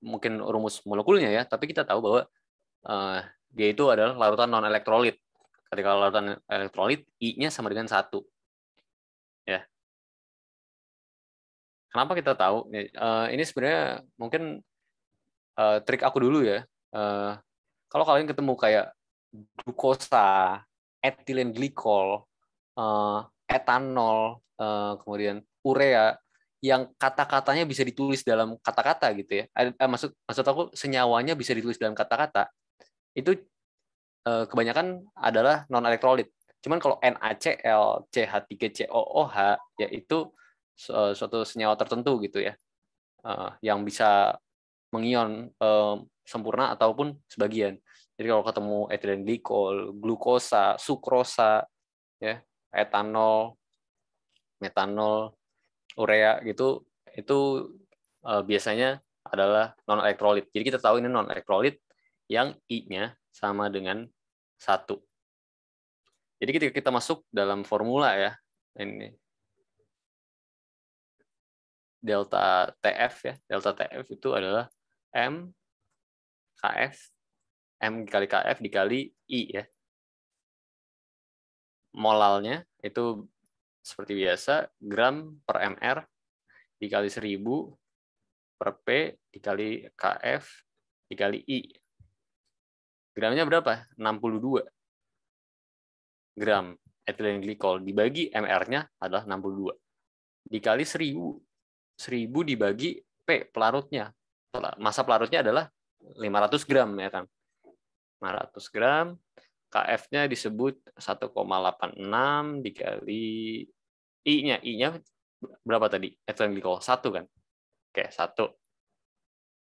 mungkin rumus molekulnya ya, tapi kita tahu bahwa dia itu adalah larutan non elektrolit. Ketika larutan elektrolit, I-nya sama dengan 1. Ya. Kenapa kita tahu? Ini sebenarnya mungkin trik aku dulu ya. Kalau kalian ketemu kayak glukosa, ethylene glycol, etanol, kemudian urea, yang kata-katanya bisa ditulis dalam kata-kata gitu ya. Maksud aku senyawanya bisa ditulis dalam kata-kata. Itu kebanyakan adalah non elektrolit. Cuman kalau NaCl, CH3COOH yaitu suatu senyawa tertentu gitu ya, yang bisa mengion sempurna ataupun sebagian. Jadi kalau ketemu ethylene glycol, glukosa, sukrosa, ya, etanol, metanol, urea gitu, itu biasanya adalah non elektrolit. Jadi kita tahu ini non elektrolit yang I-nya sama dengan 1. Jadi ketika kita masuk dalam formula ya, ini delta TF ya, delta TF itu adalah M KF, M dikali KF dikali I ya. Molalnya itu seperti biasa, gram per mr dikali 1000 per P dikali KF dikali I. Gramnya berapa? 62 gram ethylene glycol dibagi mr-nya adalah 62. Dikali 1000. 1000 dibagi P pelarutnya. Masa pelarutnya adalah 500 gram ya kan. 500 gram. KF-nya disebut 1,86 dikali I-nya. I-nya berapa tadi? Ethylene glycol 1 kan? Oke, 1.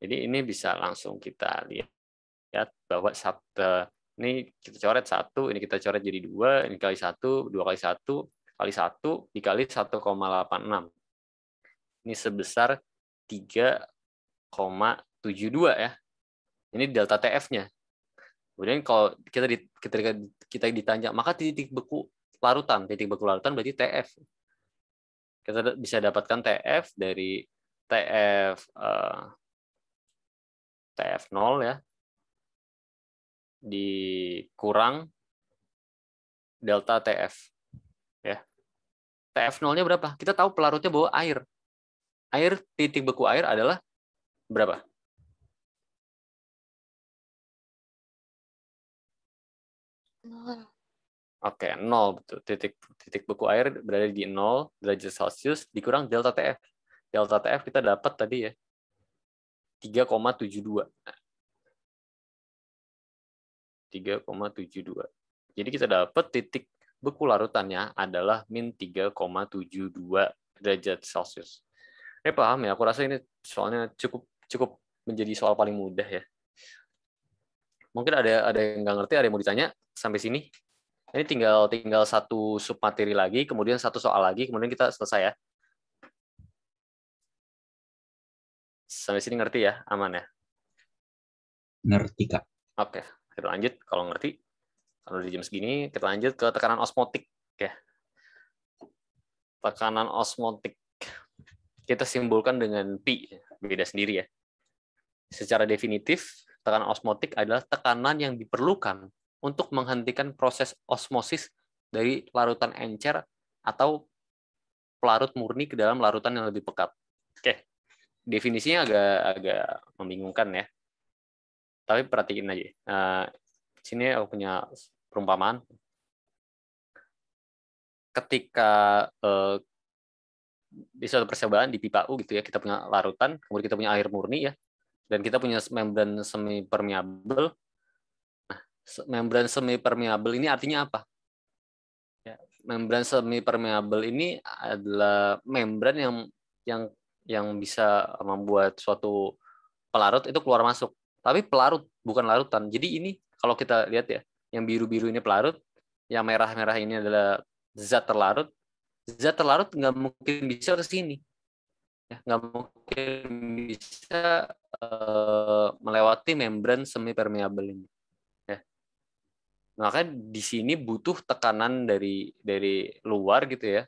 Jadi ini bisa langsung kita lihat bahwa ini kita coret 1, ini kita coret jadi 2, ini kali 1, 2 kali 1, kali 1, dikali 1,86. Ini sebesar 3,72 ya. Ini delta TF-nya. Kemudian kalau kita ditanya, maka titik beku larutan berarti TF. Kita bisa dapatkan TF dari TF0 ya, dikurang delta TF. Ya. TF0-nya berapa? Kita tahu pelarutnya bawa air. Titik beku air adalah berapa? Oke, 0 betul. Titik beku air berada di 0 derajat Celcius dikurang delta TF. Delta TF kita dapat tadi ya 3,72. 3,72. Jadi kita dapat titik beku larutannya adalah min 3,72 derajat Celcius. Paham ya? Aku rasa ini soalnya cukup menjadi soal paling mudah ya. Mungkin ada yang nggak ngerti, ada yang mau ditanya sampai sini. Ini tinggal satu submateri lagi, kemudian satu soal lagi, kemudian kita selesai ya. Sampai sini ngerti ya? Aman ya? Ngerti, Kak. Oke, kita lanjut. Kalau ngerti, kalau di jam segini, kita lanjut ke tekanan osmotik. Oke. Tekanan osmotik. Kita simbolkan dengan pi, beda sendiri ya. Secara definitif, tekanan osmotik adalah tekanan yang diperlukan untuk menghentikan proses osmosis dari larutan encer atau pelarut murni ke dalam larutan yang lebih pekat. Oke, definisinya agak membingungkan ya. Tapi perhatiin aja. Sini aku punya perumpamaan. ketika di suatu percobaan di pipa U gitu ya, kita punya larutan, kemudian kita punya air murni ya, dan kita punya membran semi permeabel. Nah, membran semi permeabel ini artinya apa? Ya, membran semi permeabel ini adalah membran yang bisa membuat suatu pelarut itu keluar masuk. Tapi pelarut bukan larutan. Jadi ini kalau kita lihat ya, yang biru-biru ini pelarut, yang merah-merah ini adalah zat terlarut. Zat terlarut nggak mungkin bisa ke sini, ya, nggak mungkin bisa melewati membran semi permeabel ini. Ya. Makanya di sini butuh tekanan dari luar gitu ya,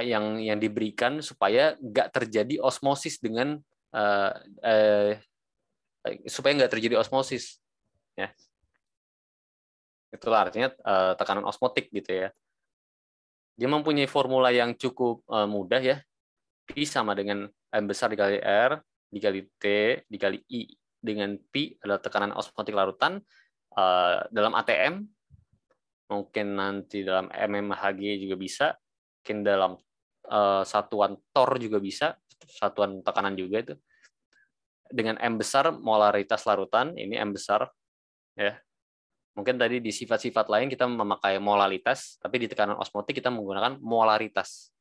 yang diberikan supaya nggak terjadi osmosis dengan supaya nggak terjadi osmosis, ya. Itulah artinya tekanan osmotik gitu ya. Dia mempunyai formula yang cukup mudah ya. P sama dengan M besar dikali R dikali T dikali I dengan P adalah tekanan osmotik larutan dalam ATM, mungkin nanti dalam mmHg juga bisa, mungkin dalam satuan torr juga bisa, satuan tekanan juga itu. Dengan M besar molaritas larutan, ini M besar ya. Mungkin tadi di sifat-sifat lain kita memakai molalitas, tapi di tekanan osmotik kita menggunakan molaritas.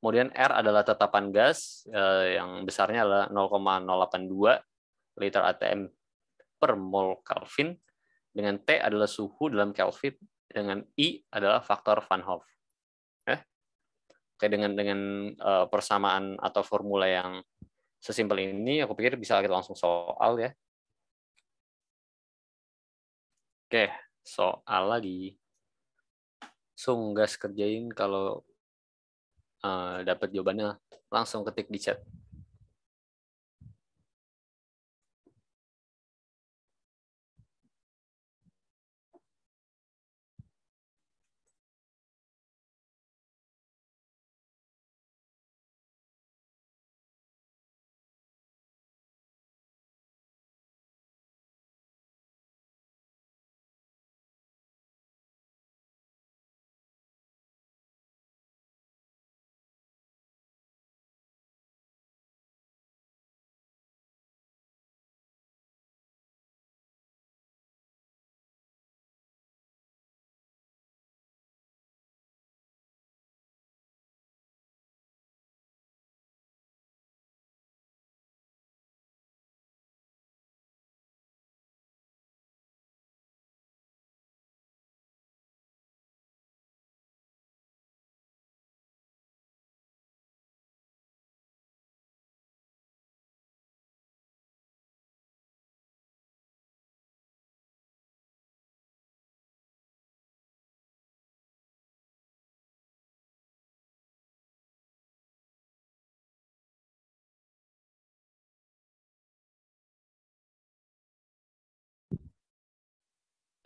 Kemudian R adalah tetapan gas yang besarnya adalah 0,082 liter ATM per mol Kelvin. Dengan T adalah suhu dalam Kelvin. Dengan I adalah faktor Van Hoff. Oke, dengan persamaan atau formula yang sesimpel ini, aku pikir bisa kita langsung soal ya. Oke, soal lagi. Langsung gas kerjain, kalau dapat jawabannya langsung ketik di chat.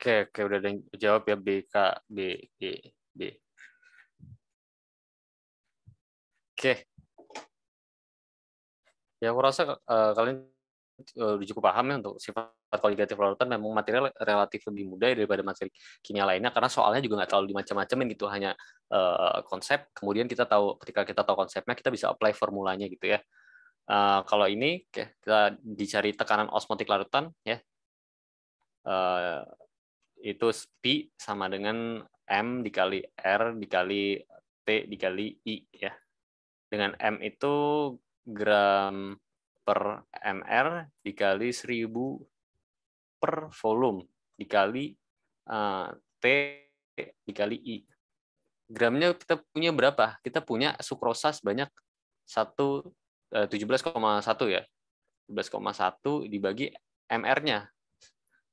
Oke, udah ada yang jawab ya, B, K, B, G, B. Oke. Ya, aku rasa kalian udah cukup paham ya untuk sifat koligatif larutan. Memang material relatif lebih mudah daripada materi kimia lainnya, karena soalnya juga nggak terlalu dimacam-macamin gitu, hanya konsep. Kemudian ketika kita tahu konsepnya, kita bisa apply formulanya gitu ya. Kalau ini kita dicari tekanan osmotik larutan ya. Itu P sama dengan M dikali R dikali T dikali I ya. Dengan M itu gram per mr dikali 1000 per volume dikali T dikali I. Gramnya kita punya berapa? Kita punya sukrosa sebanyak 17,1 ya. 17,1 dibagi mr-nya.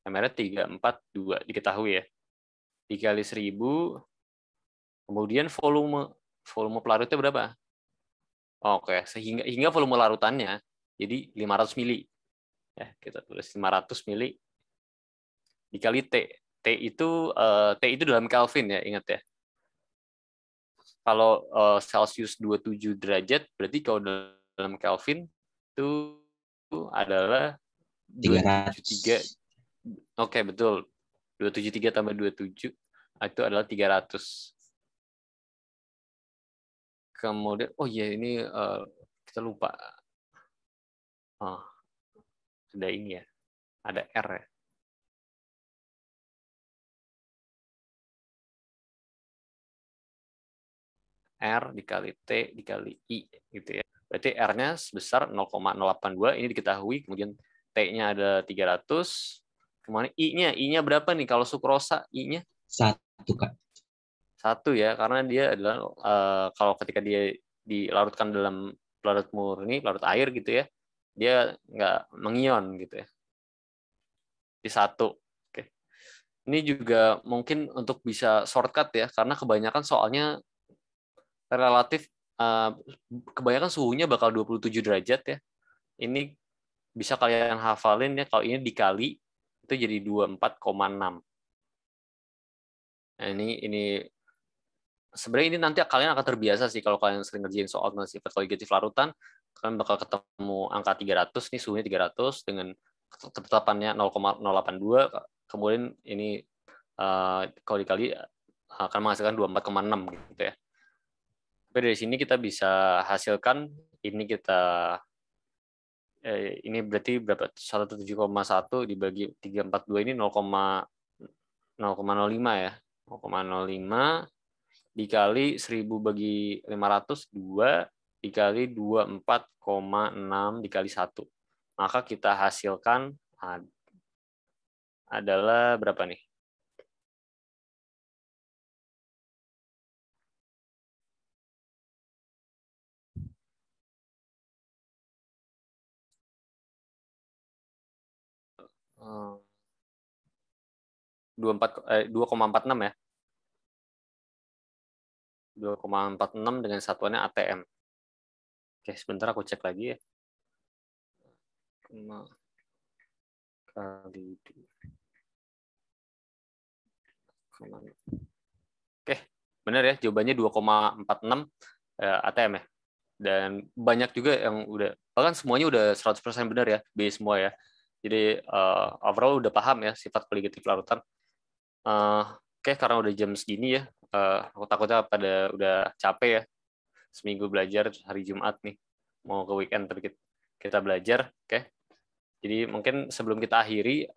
MR-nya 342 diketahui ya. Dikali 1000, kemudian volume pelarutnya berapa? Oke, hingga volume larutannya jadi 500 mili. Ya, kita tulis 500 mili dikali T. T itu dalam Kelvin ya, ingat ya. Kalau Celsius 27 derajat, berarti kalau dalam Kelvin itu adalah 273. Oke, betul. 273 tambah 27 itu adalah 300. Kemudian, oh iya ini kita lupa. Oh, ada ini ya, ada R ya. R dikali T dikali I gitu ya. Berarti R-nya sebesar 0,082, ini diketahui, kemudian T-nya ada 300, kemudian I-nya berapa nih kalau sukrosa I-nya? 1, Kak. 1 ya, karena dia adalah kalau ketika dia dilarutkan dalam larut murni, larut air gitu ya, dia nggak mengion gitu ya. Di 1. Oke. Ini juga mungkin untuk bisa shortcut ya, karena kebanyakan soalnya relatif kebanyakan suhunya bakal 27 derajat ya. Ini bisa kalian hafalin ya, kalau ini dikali itu jadi 24,6. Nah, ini sebenarnya ini nanti kalian akan terbiasa sih kalau kalian sering ngerjain soal tentang sifat koligatif larutan, kalian bakal ketemu angka 300 nih, suhunya 300 dengan ketetapannya 0,082, kemudian ini kalau dikali akan menghasilkan 24,6 gitu ya. Tapi dari sini kita bisa hasilkan ini ini berarti berapa? 107,1 dibagi 342 ini 0,05 ya. 0,05 dikali 1000 bagi 500, 2 dikali 24,6 dikali 1. Maka kita hasilkan adalah berapa nih? Hmm. 2,46 ya. 2,46 dengan satuannya ATM. Oke, sebentar aku cek lagi ya. Kali 2. Oke, benar ya, jawabannya 2,46 ATM ya. Dan banyak juga yang udah, bahkan semuanya udah 100% benar ya, B semua ya. Jadi overall udah paham ya sifat koligatif larutan. Oke, karena udah jam segini ya, aku takutnya pada udah capek ya. Seminggu belajar, hari Jumat nih, mau ke weekend tapi kita belajar. Oke, jadi mungkin sebelum kita akhiri,